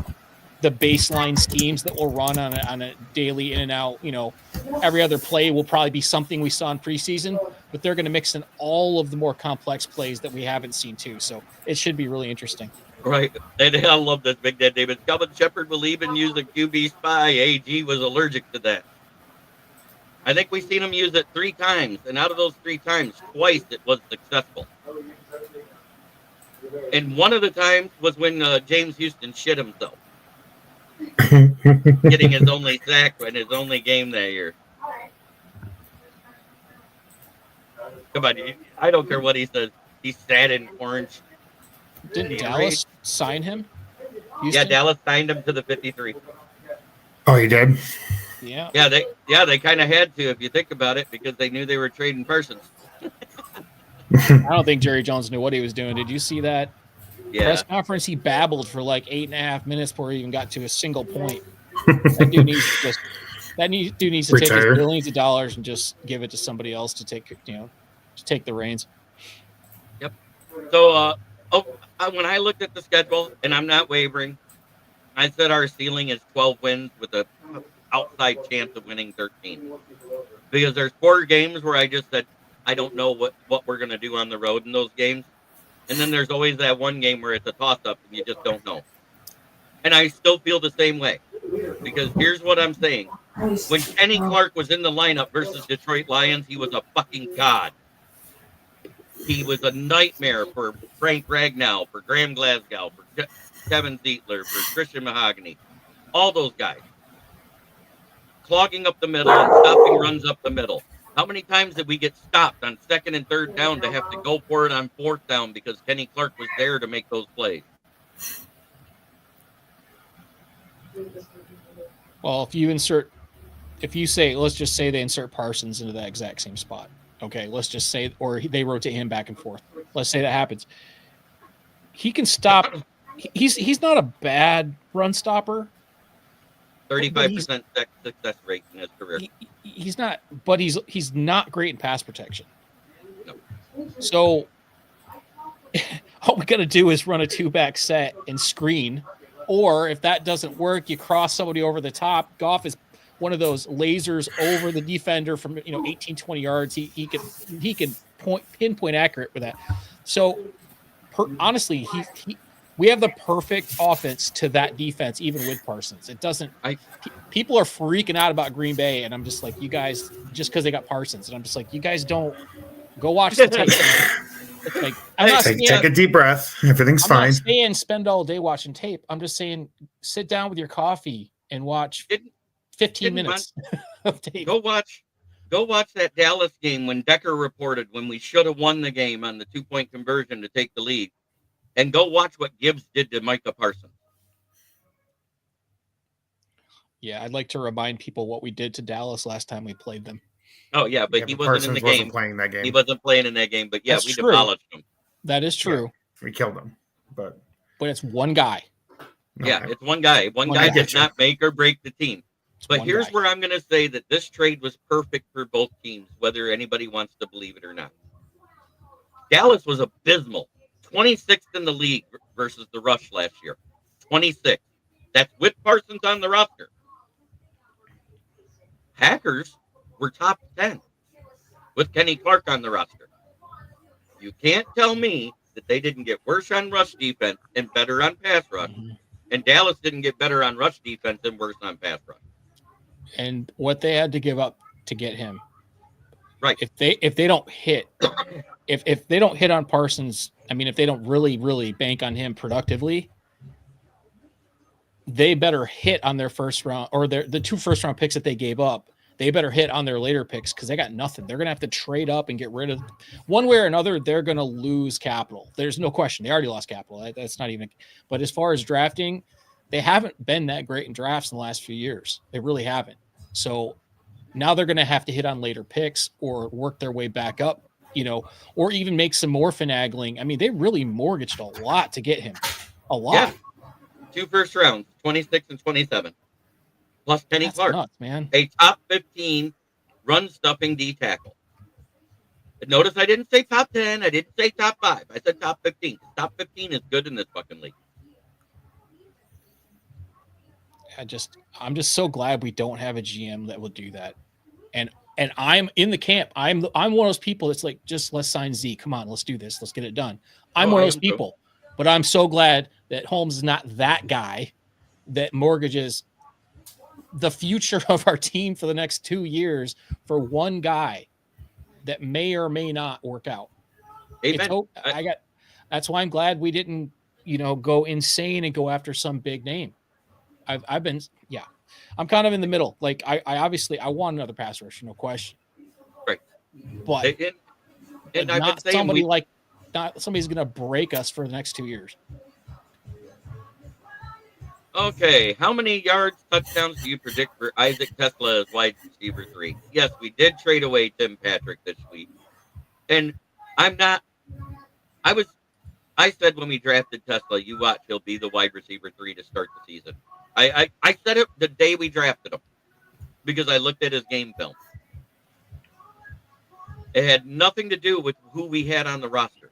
baseline schemes that will run on a daily in and out. Every other play will probably be something we saw in preseason, but they're going to mix in all of the more complex plays that we haven't seen too. So it should be really interesting. Right. And I love this Big Dad David. Calvin Shepard will even use a QB spy. AG was allergic to that. I think we've seen him use it 3 times, and out of those 3 times, twice it was successful. And one of the times was when James Houston shit himself, getting his only sack in his only game that year. Come on, I don't care what he says. He sat in orange. Didn't Dallas sign him? Houston? Yeah, Dallas signed him to the 53. Oh, he did? Yeah. They kind of had to, if you think about it, because they knew they were trading Parsons. I don't think Jerry Jones knew what he was doing. Did you see that press conference? He babbled for like 8.5 minutes before he even got to a single point. That dude needs to take his billions of dollars and just give it to somebody else to take the reins. Yep. So when I looked at the schedule, and I'm not wavering, I said our ceiling is 12 wins with a outside chance of winning 13. Because there's 4 games where I just said, I don't know what we're going to do on the road in those games. And then there's always that one game where it's a toss-up and you just don't know. And I still feel the same way. Because here's what I'm saying. When Kenny Clark was in the lineup versus Detroit Lions, he was a fucking god. He was a nightmare for Frank Ragnow, for Graham Glasgow, for Kevin Zietler, for Christian Mahogany. All those guys. Clogging up the middle and stopping runs up the middle. How many times did we get stopped on 2nd and 3rd down to have to go for it on 4th down because Kenny Clark was there to make those plays? Well, let's just say they insert Parsons into that exact same spot. Okay, let's just say, or they rotate him back and forth. Let's say that happens. He can stop. He's not a bad run stopper. 35% success rate in his career. He's not, but he's not great in pass protection. No. So all we got to do is run a 2-back set and screen, or if that doesn't work, you cross somebody over the top. Goff is one of those lasers over the defender from 18, 20 yards. He can pinpoint accurate with that. So honestly, we have the perfect offense to that defense, even with Parsons. It doesn't. People are freaking out about Green Bay, and I'm just like, you guys, just because they got Parsons, and I'm just like, you guys don't go watch the tape. It's like, take a deep breath. Everything's fine. I'm not saying spend all day watching tape. I'm just saying sit down with your coffee and watch 15 minutes of tape. Go watch that Dallas game when Decker reported when we should have won the game on the 2-point conversion to take the lead. And go watch what Gibbs did to Micah Parsons. Yeah, I'd like to remind people what we did to Dallas last time we played them. Oh, yeah, but he wasn't in the game. Playing that game. He wasn't playing in that game, but yeah, we demolished him. That is true. Yeah, we killed him. But it's one guy. Yeah, it's one guy. One guy did not make or break the team. But here's where I'm going to say that this trade was perfect for both teams, whether anybody wants to believe it or not. Dallas was abysmal. 26th in the league versus the rush last year. 26th. That's with Parsons on the roster. Packers were top 10 with Kenny Clark on the roster. You can't tell me that they didn't get worse on rush defense and better on pass rush. Mm-hmm. And Dallas didn't get better on rush defense and worse on pass rush. And what they had to give up to get him. Right. If they don't hit if they don't hit on Parsons, I mean, if they don't really bank on him productively, they better hit on their first round or the 2 first-round picks that they gave up. They better hit on their later picks because they got nothing. They're going to have to trade up and get rid of one way or another. They're going to lose capital. There's no question. They already lost capital. That's not even. But as far as drafting, they haven't been that great in drafts in the last few years. They really haven't. So now they're going to have to hit on later picks or work their way back up, or even make some more finagling. I mean, they really mortgaged a lot to get him. A lot. 2 first rounds, 26 and 27, plus Kenny That's Clark, nuts, man. a top 15 run stuffing D tackle. Notice I didn't say top 10. I didn't say top 5. I said top 15. Top 15 is good in this fucking league. I'm just so glad we don't have a GM that will do that. And I'm in the camp. I'm one of those people that's like, just let's sign Z. Come on, let's do this. Let's get it done. I'm one of those people. But I'm so glad that Holmes is not that guy that mortgages the future of our team for the next 2 years for one guy that may or may not work out. That's why I'm glad we didn't, go insane and go after some big name. I'm kind of in the middle. Like I obviously I want another pass rusher, no question. Right. But and not somebody's going to break us for the next 2 years. Okay, how many yards, touchdowns do you predict for Isaac Tesla as wide receiver 3? Yes, we did trade away Tim Patrick this week. And I said when we drafted Tesla, you watch, he'll be the wide receiver 3 to start the season. I said it the day we drafted him because I looked at his game film. It had nothing to do with who we had on the roster.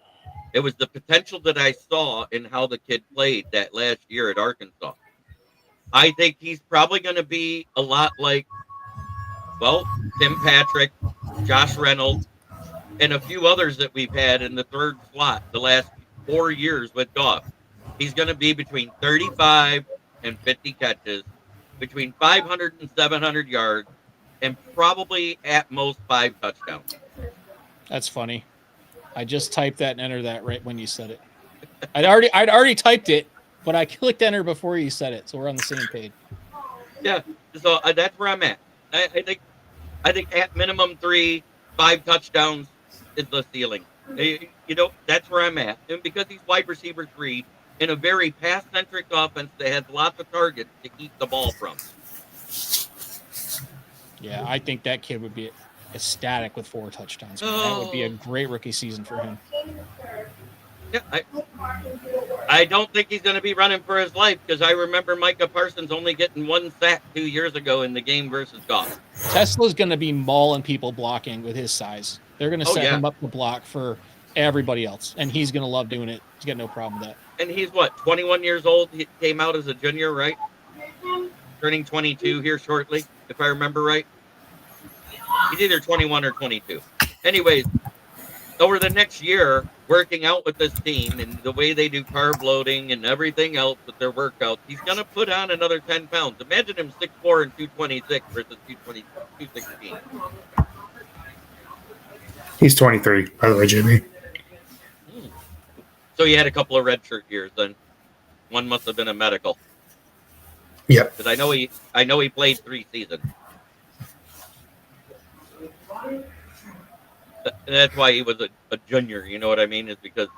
It was the potential that I saw in how the kid played that last year at Arkansas. I think he's probably going to be a lot like, Tim Patrick, Josh Reynolds, and a few others that we've had in the third slot the last 4 years with Goff. He's going to be between 35 and 50 catches, between 500 and 700 yards, and probably at most 5 touchdowns. That's funny. I just typed that and entered that right when you said it. I'd already typed it, but I clicked enter before you said it, so we're on the same page. Yeah, so that's where I'm at. I think at minimum 3, 5 touchdowns is the ceiling. That's where I'm at. And because he's wide receiver 3 in a very pass-centric offense that has lots of targets to keep the ball from. Yeah, I think that kid would be ecstatic with 4 touchdowns. That would be a great rookie season for him. Yeah, I don't think he's going to be running for his life because I remember Micah Parsons only getting 1 sack 2 years ago in the game versus Goff. Tesla's going to be mauling people blocking with his size. They're going to set him up to block for everybody else, and he's going to love doing it. He's got no problem with that. And he's 21 years old? He came out as a junior, right? Turning 22 here shortly, if I remember right. He's either 21 or 22. Anyways, over the next year, working out with this team and the way they do carb loading and everything else with their workouts, he's going to put on another 10 pounds. Imagine him 6'4" and 226 versus 216. He's 23, by the way, Jimmy. So he had a couple of redshirt years then. One must have been a medical. Yep. Because I know he played 3 seasons. That's why he was a junior. You know what I mean? Is because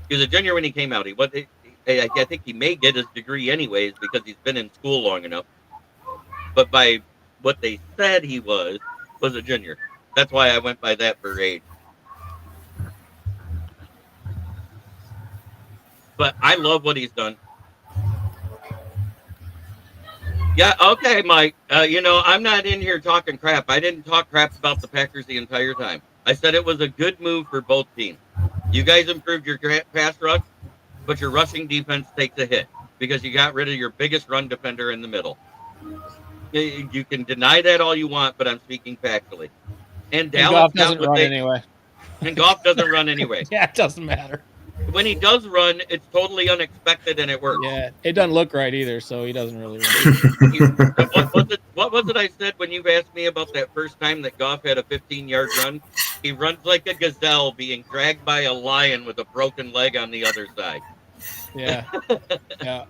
he was a junior when he came out. I think he may get his degree anyways because he's been in school long enough. But by what they said he was a junior. That's why I went by that for age. But I love what he's done. Yeah, okay, Mike. I'm not in here talking crap. I didn't talk crap about the Packers the entire time. I said it was a good move for both teams. You guys improved your pass rush, but your rushing defense takes a hit because you got rid of your biggest run defender in the middle. You can deny that all you want, but I'm speaking factually. And Dallas doesn't run anyway. And Goff doesn't run anyway. Yeah, it doesn't matter. When he does run, it's totally unexpected and it works. Yeah, it doesn't look right either, so he doesn't really run. What was it I said when you asked me about that first time that Goff had a 15-yard run? He runs like a gazelle being dragged by a lion with a broken leg on the other side. Yeah. Yeah.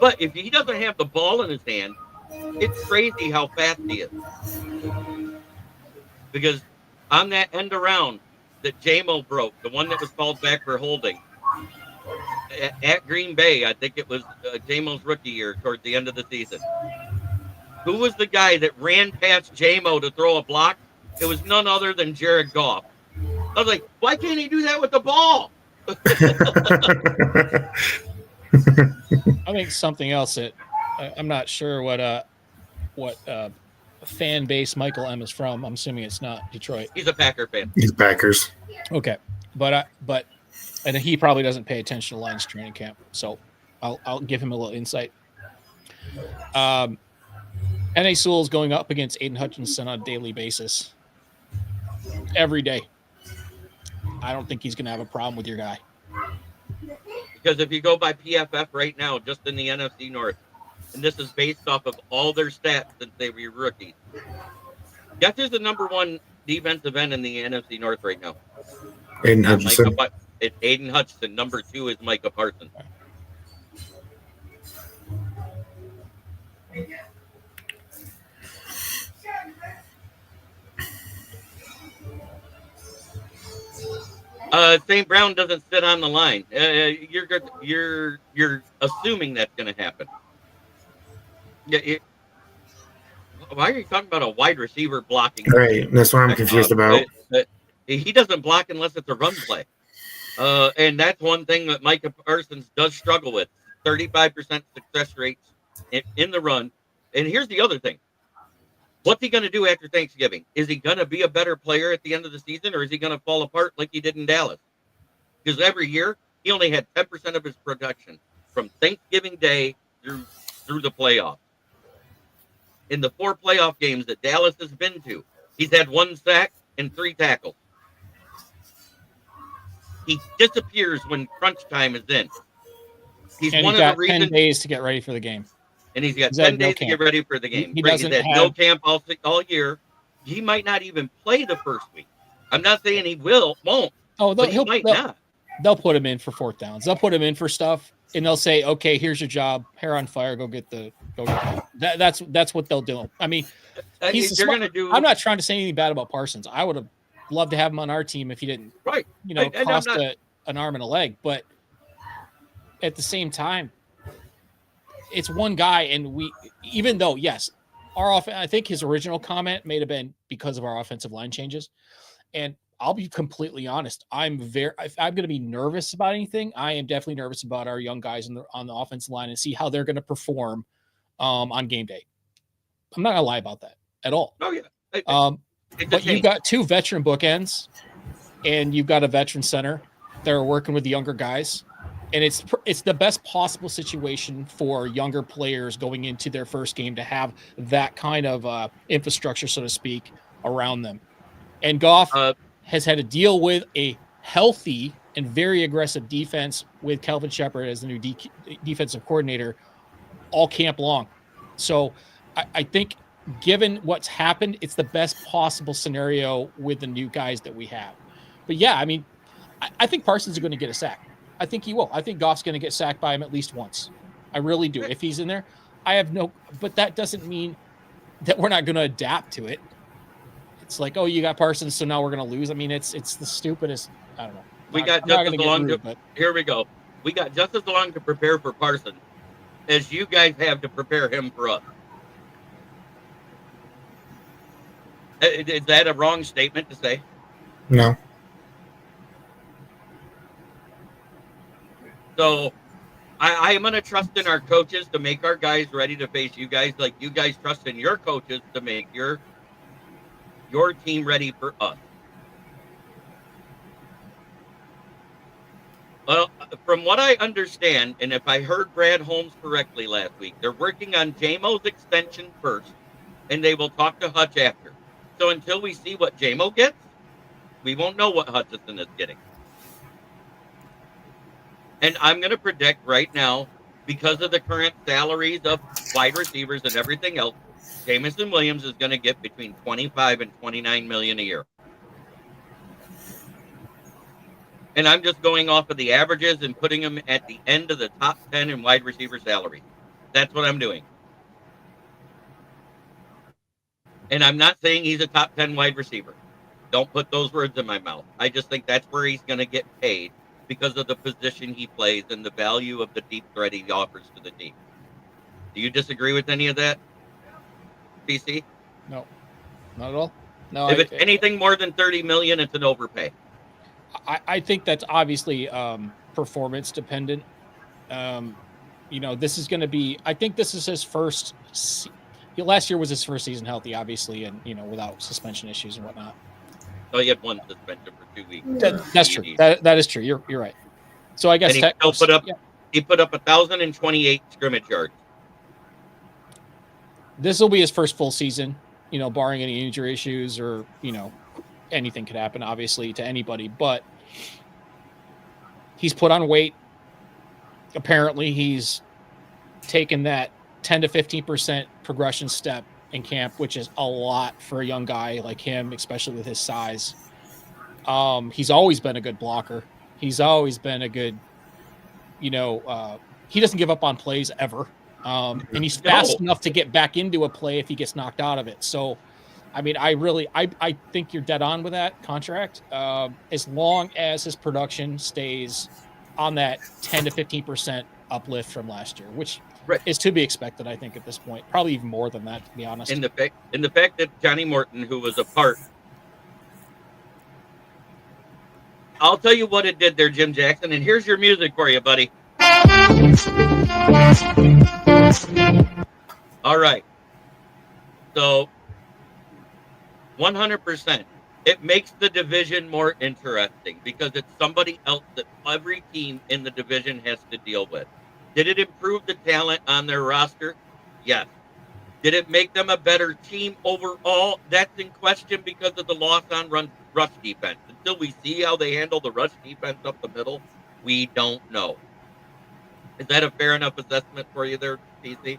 But if he doesn't have the ball in his hand, it's crazy how fast he is. Because on that end around that J-Mo broke, the one that was called back for holding, at Green Bay, I think it was J-Mo's rookie year towards the end of the season. Who was the guy that ran past J-Mo to throw a block? It was none other than Jared Goff. I was like, why can't he do that with the ball? I think something else that I'm not sure what fan base Michael M is from. I'm assuming it's not Detroit. He's a Packer fan. He's Packers. Okay, but and he probably doesn't pay attention to Lions training camp, so I'll give him a little insight. N.A. Sewell's going up against Aiden Hutchinson on a daily basis, every day. I don't think he's going to have a problem with your guy. Because if you go by PFF right now, just in the NFC North, and this is based off of all their stats since they were rookies, guess who's the number one defensive end in the NFC North right now? Aiden Hutchinson. It's Aiden Hutchinson. Number 2 is Micah Parsons. St. Brown doesn't sit on the line. You're assuming that's going to happen. Yeah. Why are you talking about a wide receiver blocking? Right, that's what I'm confused about. He doesn't block unless it's a run play, and that's one thing that Micah Parsons does struggle with: 35% success rates in the run. And here's the other thing: what's he going to do after Thanksgiving? Is he going to be a better player at the end of the season, or is he going to fall apart like he did in Dallas? Because every year he only had 10% of his production from Thanksgiving Day through the playoffs. In the 4 playoff games that Dallas has been to, he's had 1 sack and 3 tackles. He disappears when crunch time is in. He's and one he's of got the reasons, 10 days to get ready for the game. And he's got He's 10 had no days to camp. get ready for the game. He He's doesn't had have no camp all year. He might not even play the first week. I'm not saying he won't. But he might not. They'll put him in for 4th downs. They'll put him in for stuff, and they'll say, "Okay, here's your job. Hair on fire. Go get that." That's what they'll do. I mean, They're going to do. I'm not trying to say anything bad about Parsons. I would have loved to have him on our team if he didn't, right. Cost an arm and a leg. But at the same time, it's one guy, and even though yes, I think his original comment may have been because of our offensive line changes, and I'll be completely honest. If I'm going to be nervous about anything, I am definitely nervous about our young guys on the offensive line and see how they're going to perform on game day. I'm not going to lie about that at all. Oh yeah. But you've got 2 veteran bookends, and you've got a veteran center that are working with the younger guys, and it's the best possible situation for younger players going into their first game to have that kind of infrastructure, so to speak, around them. And Goff has had to deal with a healthy and very aggressive defense with Calvin Shepard as the new defensive coordinator all camp long. So I think given what's happened, it's the best possible scenario with the new guys that we have. But yeah, I mean, I think Parsons is going to get a sack. I think he will. I think Goff's going to get sacked by him at least once. I really do. If he's in there, but that doesn't mean that we're not going to adapt to it. It's like, oh, you got Parsons, so now we're going to lose. I mean, it's the stupidest. I don't know. We got just as long to. Here we go. We got just as long to prepare for Parsons as you guys have to prepare him for us. Is that a wrong statement to say? No. So I am going to trust in our coaches to make our guys ready to face you guys, like you guys trust in your coaches to make your team ready for us. Well, from what I understand, and if I heard Brad Holmes correctly last week, they're working on JMO's extension first, and they will talk to Hutch after. So until we see what JMO gets, we won't know what Hutchinson is getting. And I'm going to predict right now, because of the current salaries of wide receivers and everything else, Jameson Williams is going to get between 25 and 29 million a year. And I'm just going off of the averages and putting him at the end of the top 10 in wide receiver salary. That's what I'm doing. And I'm not saying he's a top 10 wide receiver. Don't put those words in my mouth. I just think that's where he's going to get paid because of the position he plays and the value of the deep threat he offers to the team. Do you disagree with any of that, BC? No, not at all. No. If it's anything more than 30 million, it's an overpay. I think that's obviously performance dependent. this is going to be. I think this is his first. Last year was his first season healthy, obviously, and without suspension issues and whatnot. So he had one suspension for 2 weeks. That's true. That is true. You're right. So I guess and he put up 1,028 scrimmage yards. This will be his first full season, barring any injury issues or anything could happen, obviously, to anybody. But he's put on weight. Apparently, he's taken that 10 to 15% progression step in camp, which is a lot for a young guy like him, especially with his size. He's always been a good blocker. He's always been a good, he doesn't give up on plays ever. And he's fast enough to get back into a play if he gets knocked out of it. So, I mean, I think you're dead on with that contract. As long as his production stays on that 10 to 15% uplift from last year, which is to be expected, I think, at this point. Probably even more than that, to be honest. In the fact that Johnny Morton, who was a part, I'll tell you what it did there, Jim Jackson, and here's your music for you, buddy. All right. So, 100%. It makes the division more interesting because it's somebody else that every team in the division has to deal with. Did it improve the talent on their roster? Yes. Did it make them a better team overall? That's in question because of the loss on rush defense. Until we see how they handle the rush defense up the middle, we don't know. Is that a fair enough assessment for you there, TC?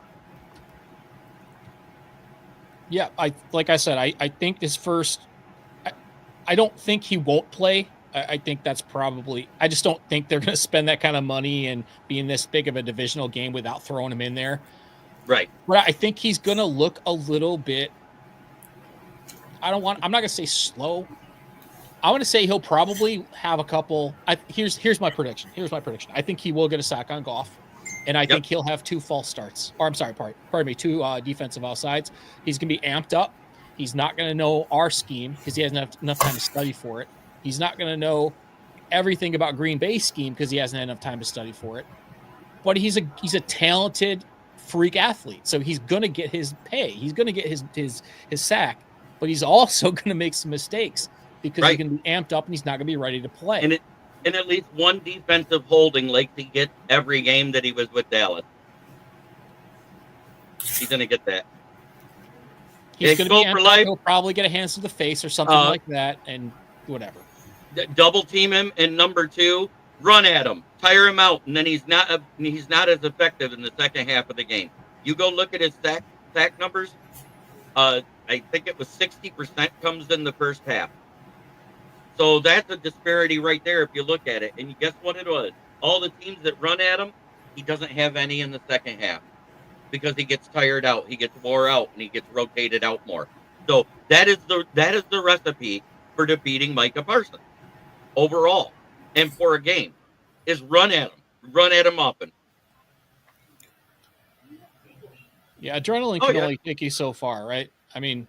Yeah, like I said, I think this first. I don't think he won't play. I think that's probably. I just don't think they're going to spend that kind of money and be in this big of a divisional game without throwing him in there. Right. But I think he's going to look a little bit. I'm not going to say slow. I want to say he'll probably have a couple. Here's my prediction. I think he will get a sack on Goff, and I think he'll have 2 false starts. Or I'm sorry, pardon me, 2 defensive offsides. He's going to be amped up. He's not going to know our scheme because he hasn't had enough time to study for it. He's not going to know everything about Green Bay's scheme because he hasn't had enough time to study for it. But he's a talented freak athlete, so he's going to get his pay. He's going to get his sack, but he's also going to make some mistakes because he's going to be amped up and he's not going to be ready to play. And at least one defensive holding like he gets every game that he was with Dallas. He's going to get that. He's going to be amped up. He'll probably get a hands to the face or something like that, and whatever. Double team him, and number 2, run at him, tire him out, and then he's not as effective in the second half of the game. You go look at his sack numbers. I think it was 60% comes in the first half. So that's a disparity right there if you look at it. And guess what it was? All the teams that run at him, he doesn't have any in the second half because he gets tired out, he gets wore out, and he gets rotated out more. So that is the recipe for defeating Micah Parsons overall and for a game is run at him often. Yeah, adrenaline can only take you so far, right? I mean,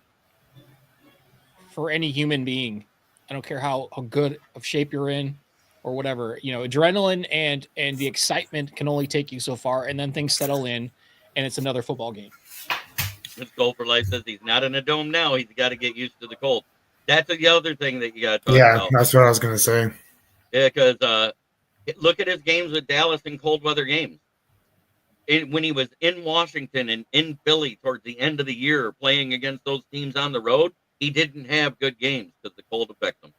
for any human being, I don't care how good of shape you're in or whatever, adrenaline and the excitement can only take you so far, and then things settle in and it's another football game. This Goal for Life says he's not in a dome now. He's got to get used to the cold. That's the other thing that you got to talk about. Yeah, that's what I was going to say. Yeah, because look at his games with Dallas in cold weather games. When he was in Washington and in Philly towards the end of the year playing against those teams on the road, he didn't have good games because the cold affects him.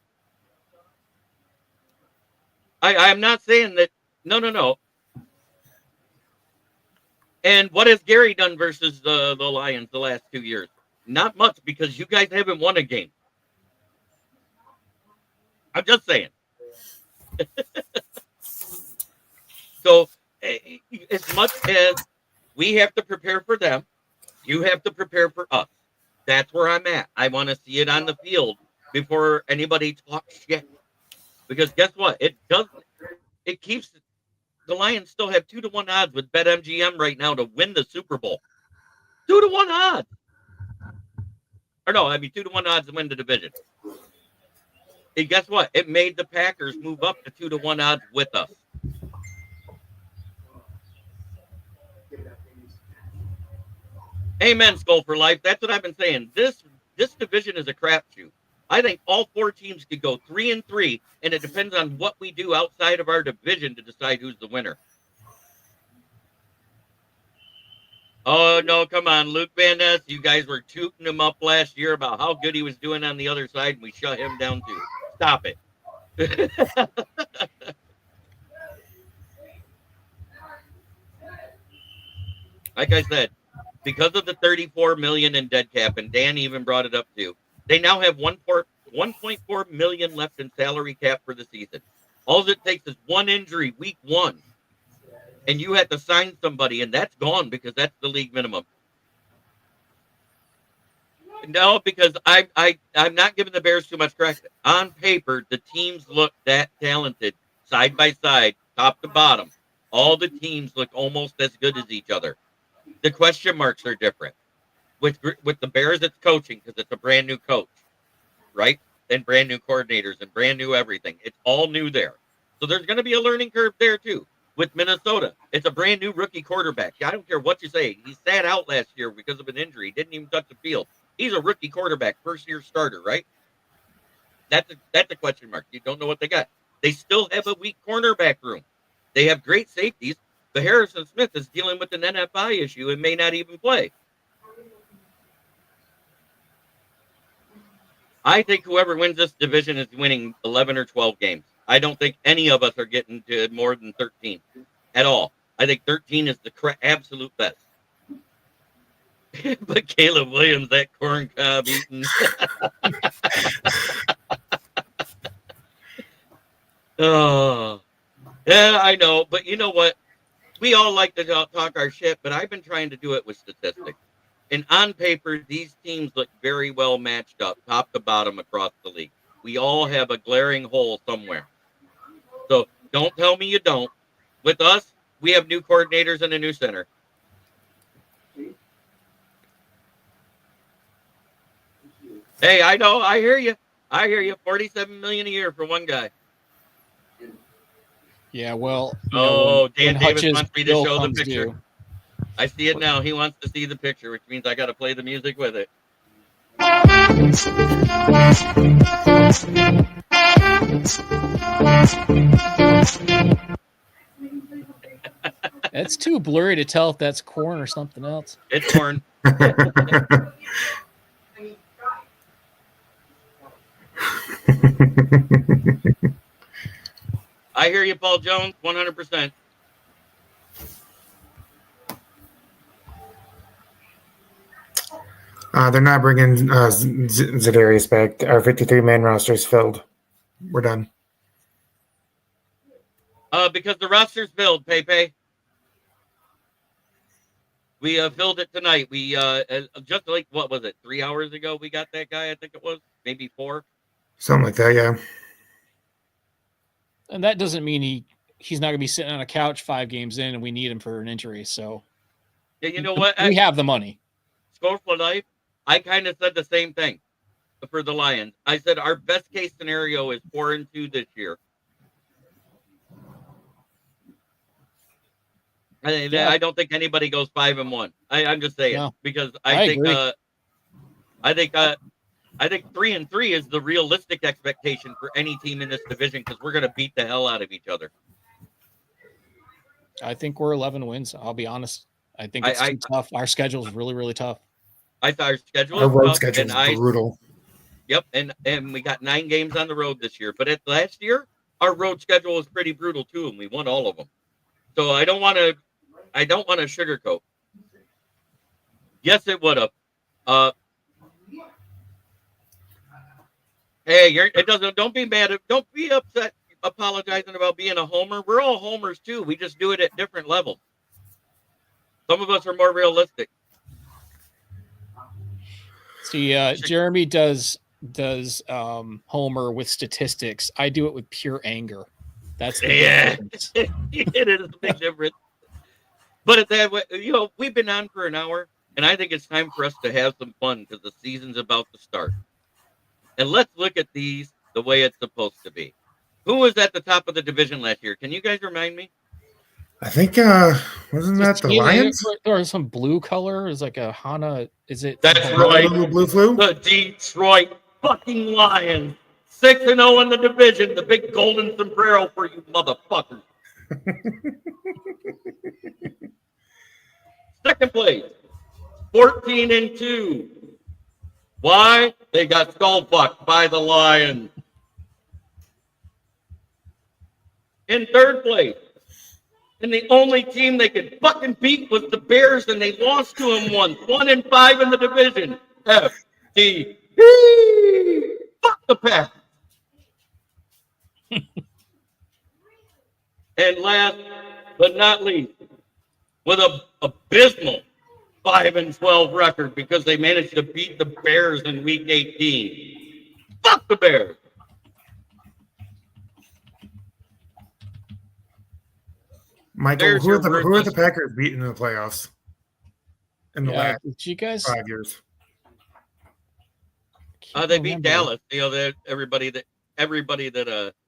I'm not saying that. No. And what has Gary done versus the Lions the last 2 years? Not much because you guys haven't won a game. I'm just saying. So, as much as we have to prepare for them, you have to prepare for us. That's where I'm at. I want to see it on the field before anybody talks shit. Because guess what? It keeps the Lions still have 2-1 odds with BetMGM right now to win the Super Bowl. 2-1 odds. Or no, 2-1 odds to win the division. And guess what? It made the Packers move up to 2-1 odds with us. Amen, Skull for life. That's what I've been saying. This division is a crapshoot. I think all 4 teams could go 3-3, and it depends on what we do outside of our division to decide who's the winner. Oh no, come on, Luke Van Ness. You guys were tooting him up last year about how good he was doing on the other side, and we shut him down too. Stop it. Like I said, because of the 34 million in dead cap, and Dan even brought it up too, they now have 1.4 million left in salary cap for the season. All it takes is one injury week 1, and you had to sign somebody, and that's gone because that's the league minimum. No, because I'm not giving the Bears too much credit. On paper, the teams look that talented, side by side, top to bottom. All the teams look almost as good as each other. The question marks are different. With the Bears, it's coaching because it's a brand new coach, right? And brand new coordinators and brand new everything. It's all new there. So there's going to be a learning curve there too. With Minnesota, it's a brand new rookie quarterback. I don't care what you say. He sat out last year because of an injury. He didn't even touch the field. He's a rookie quarterback, first-year starter, right? That's a question mark. You don't know what they got. They still have a weak cornerback room. They have great safeties, but Harrison Smith is dealing with an NFI issue and may not even play. I think whoever wins this division is winning 11 or 12 games. I don't think any of us are getting to more than 13 at all. I think 13 is the absolute best. But Caleb Williams, that corn cob eating. Oh, yeah, I know. But you know what? We all like to talk our shit, but I've been trying to do it with statistics. And on paper, these teams look very well matched up, top to bottom across the league. We all have a glaring hole somewhere. So don't tell me you don't. With us, we have new coordinators and a new center. Hey, I know. I hear you. 47 million a year for one guy. Yeah, well. Dan Davis wants me to show the picture. Due. I see it now. He wants to see the picture, which means I got to play the music with it. It's too blurry to tell if that's corn or something else. It's corn. I hear you, Paul Jones, 100%. They're not bringing Za'Darius back. Our 53-man roster is filled. We're done. Because the roster's filled, Pepe. We filled it tonight. We just like, what was it, 3 hours ago we got that guy, I think it was, maybe 4. Something like that, yeah. And that doesn't mean he's not going to be sitting on a couch 5 games in and we need him for an injury. So yeah, you know what? We have the money. Score for life. I kind of said the same thing for the Lions. I said our best case scenario is 4-2 this year. I don't think anybody goes 5-1. I'm just saying because I think 3-3 is the realistic expectation for any team in this division because we're going to beat the hell out of each other. I think we're 11 wins. I'll be honest. I think it's too tough. Our schedule is really, really tough. I thought our road schedule is brutal. Yep, and we got 9 games on the road this year. But last year, our road schedule was pretty brutal too, and we won all of them. So I don't want to sugarcoat. Yes, it would have. Hey, it doesn't. Don't be mad. Don't be upset. Apologizing about being a homer. We're all homers too. We just do it at different levels. Some of us are more realistic. See, Jeremy does homer with statistics. I do it with pure anger. That's the difference. It is a big difference. But at that way, we've been on for an hour, and I think it's time for us to have some fun because the season's about to start. And let's look at these the way it's supposed to be. Who was at the top of the division last year? Can you guys remind me? I think wasn't that the team, Lions? There was some blue color. It's like a Hana. Is it? That's right. Honolulu Blue Flu? The Detroit fucking Lions. 6-0 in the division. The big golden sombrero for you motherfuckers. Second place. 14-2. Why? They got skull fucked by the Lions. In third place. And the only team they could fucking beat was the Bears, and they lost to them once. 1-5 in the division. FD. Fuck the Packers. And last but not least, with a abysmal 5-12 record because they managed to beat the Bears in Week 18. Fuck the Bears. Michael, who are the Packers beating in the playoffs in the last you guys 5 years? They beat Dallas. You know, everybody that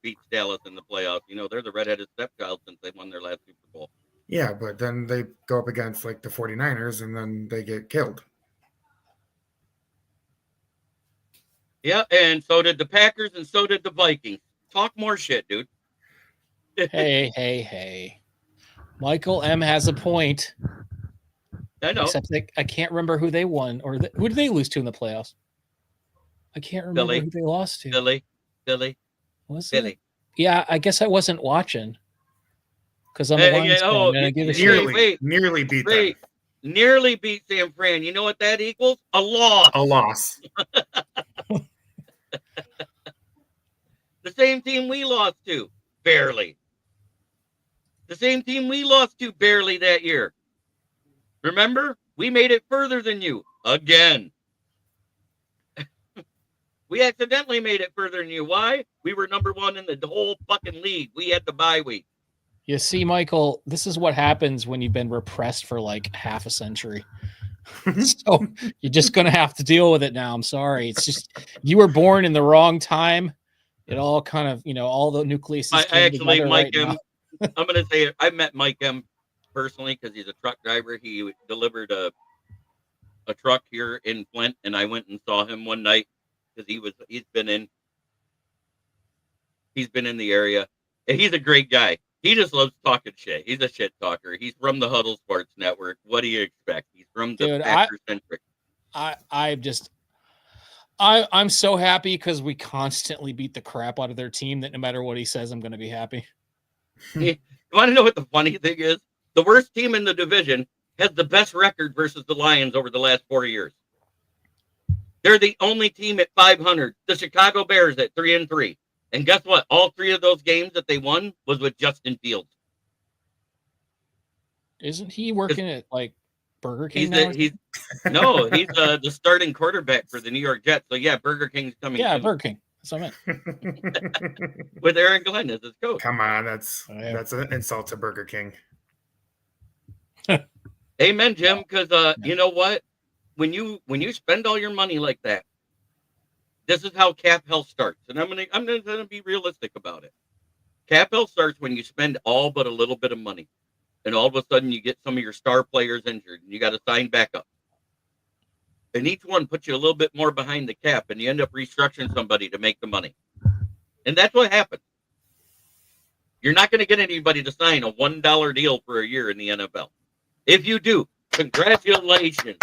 beats Dallas in the playoffs, you know, they're the redheaded stepchild since they won their last Super Bowl. Yeah, but then they go up against like the 49ers and then they get killed. Yeah, and so did the Packers and so did the Vikings. Talk more shit, dude. Hey. Michael M has a point. I know. Except I can't remember who they won or who did they lose to in the playoffs? I can't remember who they lost to. Philly. Was Philly. it? Yeah, I guess I wasn't watching because I'm a Lions fan, and I give a shit. Nearly beat them. Nearly beat San Fran. You know what that equals? A loss. A loss. The same team we lost to, barely. The same team we lost to barely that year. Remember? We made it further than you. Again. We accidentally made it further than you. Why? We were number one in the whole fucking league. We had the bye week. You see, Michael, this is what happens when you've been repressed for like half a century. So you're just going to have to deal with it now. I'm sorry. It's just, you were born in the wrong time. It all kind of, all the nucleus. I actually, Mike M. I'm going to say it. I met Mike M. personally because he's a truck driver. He delivered a truck here in Flint, and I went and saw him one night because he's been in the area, and he's a great guy. He just loves talking shit. He's a shit talker. He's from the Huddle Sports Network. What do you expect? He's from the Packer-centric. I'm so happy because we constantly beat the crap out of their team that no matter what he says, I'm going to be happy. You want to know what the funny thing is? The worst team in the division has the best record versus the Lions over the last 4 years. They're the only team at 500. The Chicago Bears at 3-3. And guess what? All three of those games that they won was with Justin Fields. Isn't he working at like Burger King? He's the starting quarterback for the New York Jets. So yeah, Burger King's coming. Yeah, Burger King. That's what I meant. With Aaron Glenn as his coach. Come on, that's an insult to Burger King. Amen, Jim. Because you know what? When you spend all your money like that, this is how cap hell starts. And I'm gonna be realistic about it. Cap hell starts when you spend all but a little bit of money, and all of a sudden you get some of your star players injured, and you got to sign backup. And each one puts you a little bit more behind the cap, and you end up restructuring somebody to make the money. And that's what happens. You're not going to get anybody to sign a $1 deal for a year in the NFL. If you do, congratulations.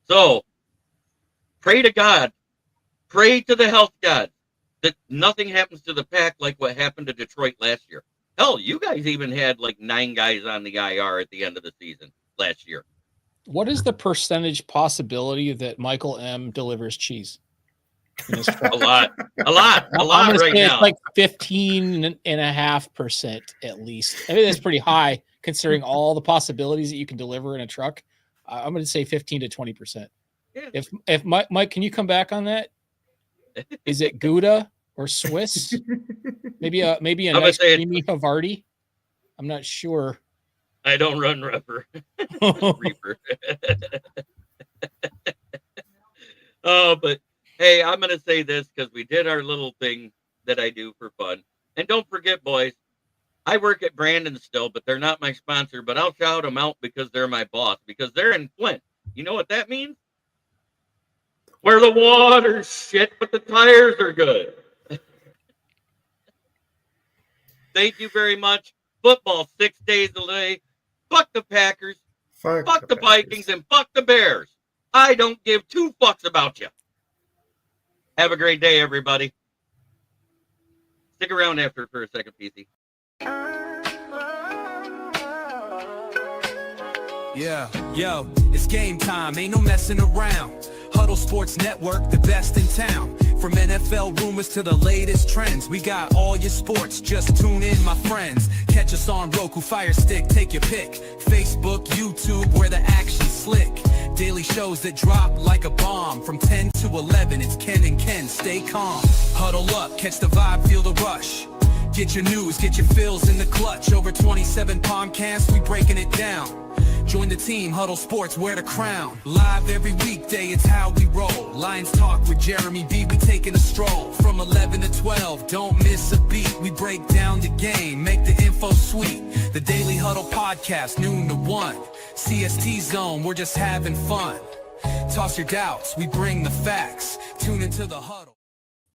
So, pray to God, pray to the health God that nothing happens to the Pack like what happened to Detroit last year. Hell, you guys even had like 9 guys on the IR at the end of the season last year. What is the percentage possibility that Michael M. delivers cheese? A lot right now. It's like 15.5% at least. I mean, that's pretty high considering all the possibilities that you can deliver in a truck. I'm going to say 15 to 20%. Yeah. If Mike, can you come back on that? Is it Gouda or Swiss? maybe a nice creamy Havarti. I'm not sure. I don't run Reaper. Oh, but hey, I'm going to say this because we did our little thing that I do for fun. And don't forget, boys, I work at Brandon still, but they're not my sponsor, but I'll shout them out because they're my boss, because they're in Flint. You know what that means? Where the water's shit, but the tires are good. Thank you very much. Football 6 days a day. Fuck the Packers. Fuck the Vikings and fuck the Bears. I don't give two fucks about you. Have a great day, everybody. Stick around after for a second, PC. Yeah, yo, it's game time, ain't no messing around. Huddle Sports Network, the best in town. From NFL rumors to the latest trends, we got all your sports, just tune in, my friends. Catch us on Roku, Fire Stick, take your pick. Facebook, YouTube, where the action's slick. Daily shows that drop like a bomb. From 10 to 11, it's Ken and Ken, stay calm. Huddle up, catch the vibe, feel the rush. Get your news, get your fills in the clutch. Over 27 podcasts, we breaking it down. Join the team, Huddle Sports, wear the crown. Live every weekday, it's how we roll. Lions Talk with Jeremy B, we taking a stroll. From 11 to 12, don't miss a beat. We break down the game, make the info sweet. The Daily Huddle Podcast, noon to 1. CST Zone, we're just having fun. Toss your doubts, we bring the facts. Tune into the Huddle.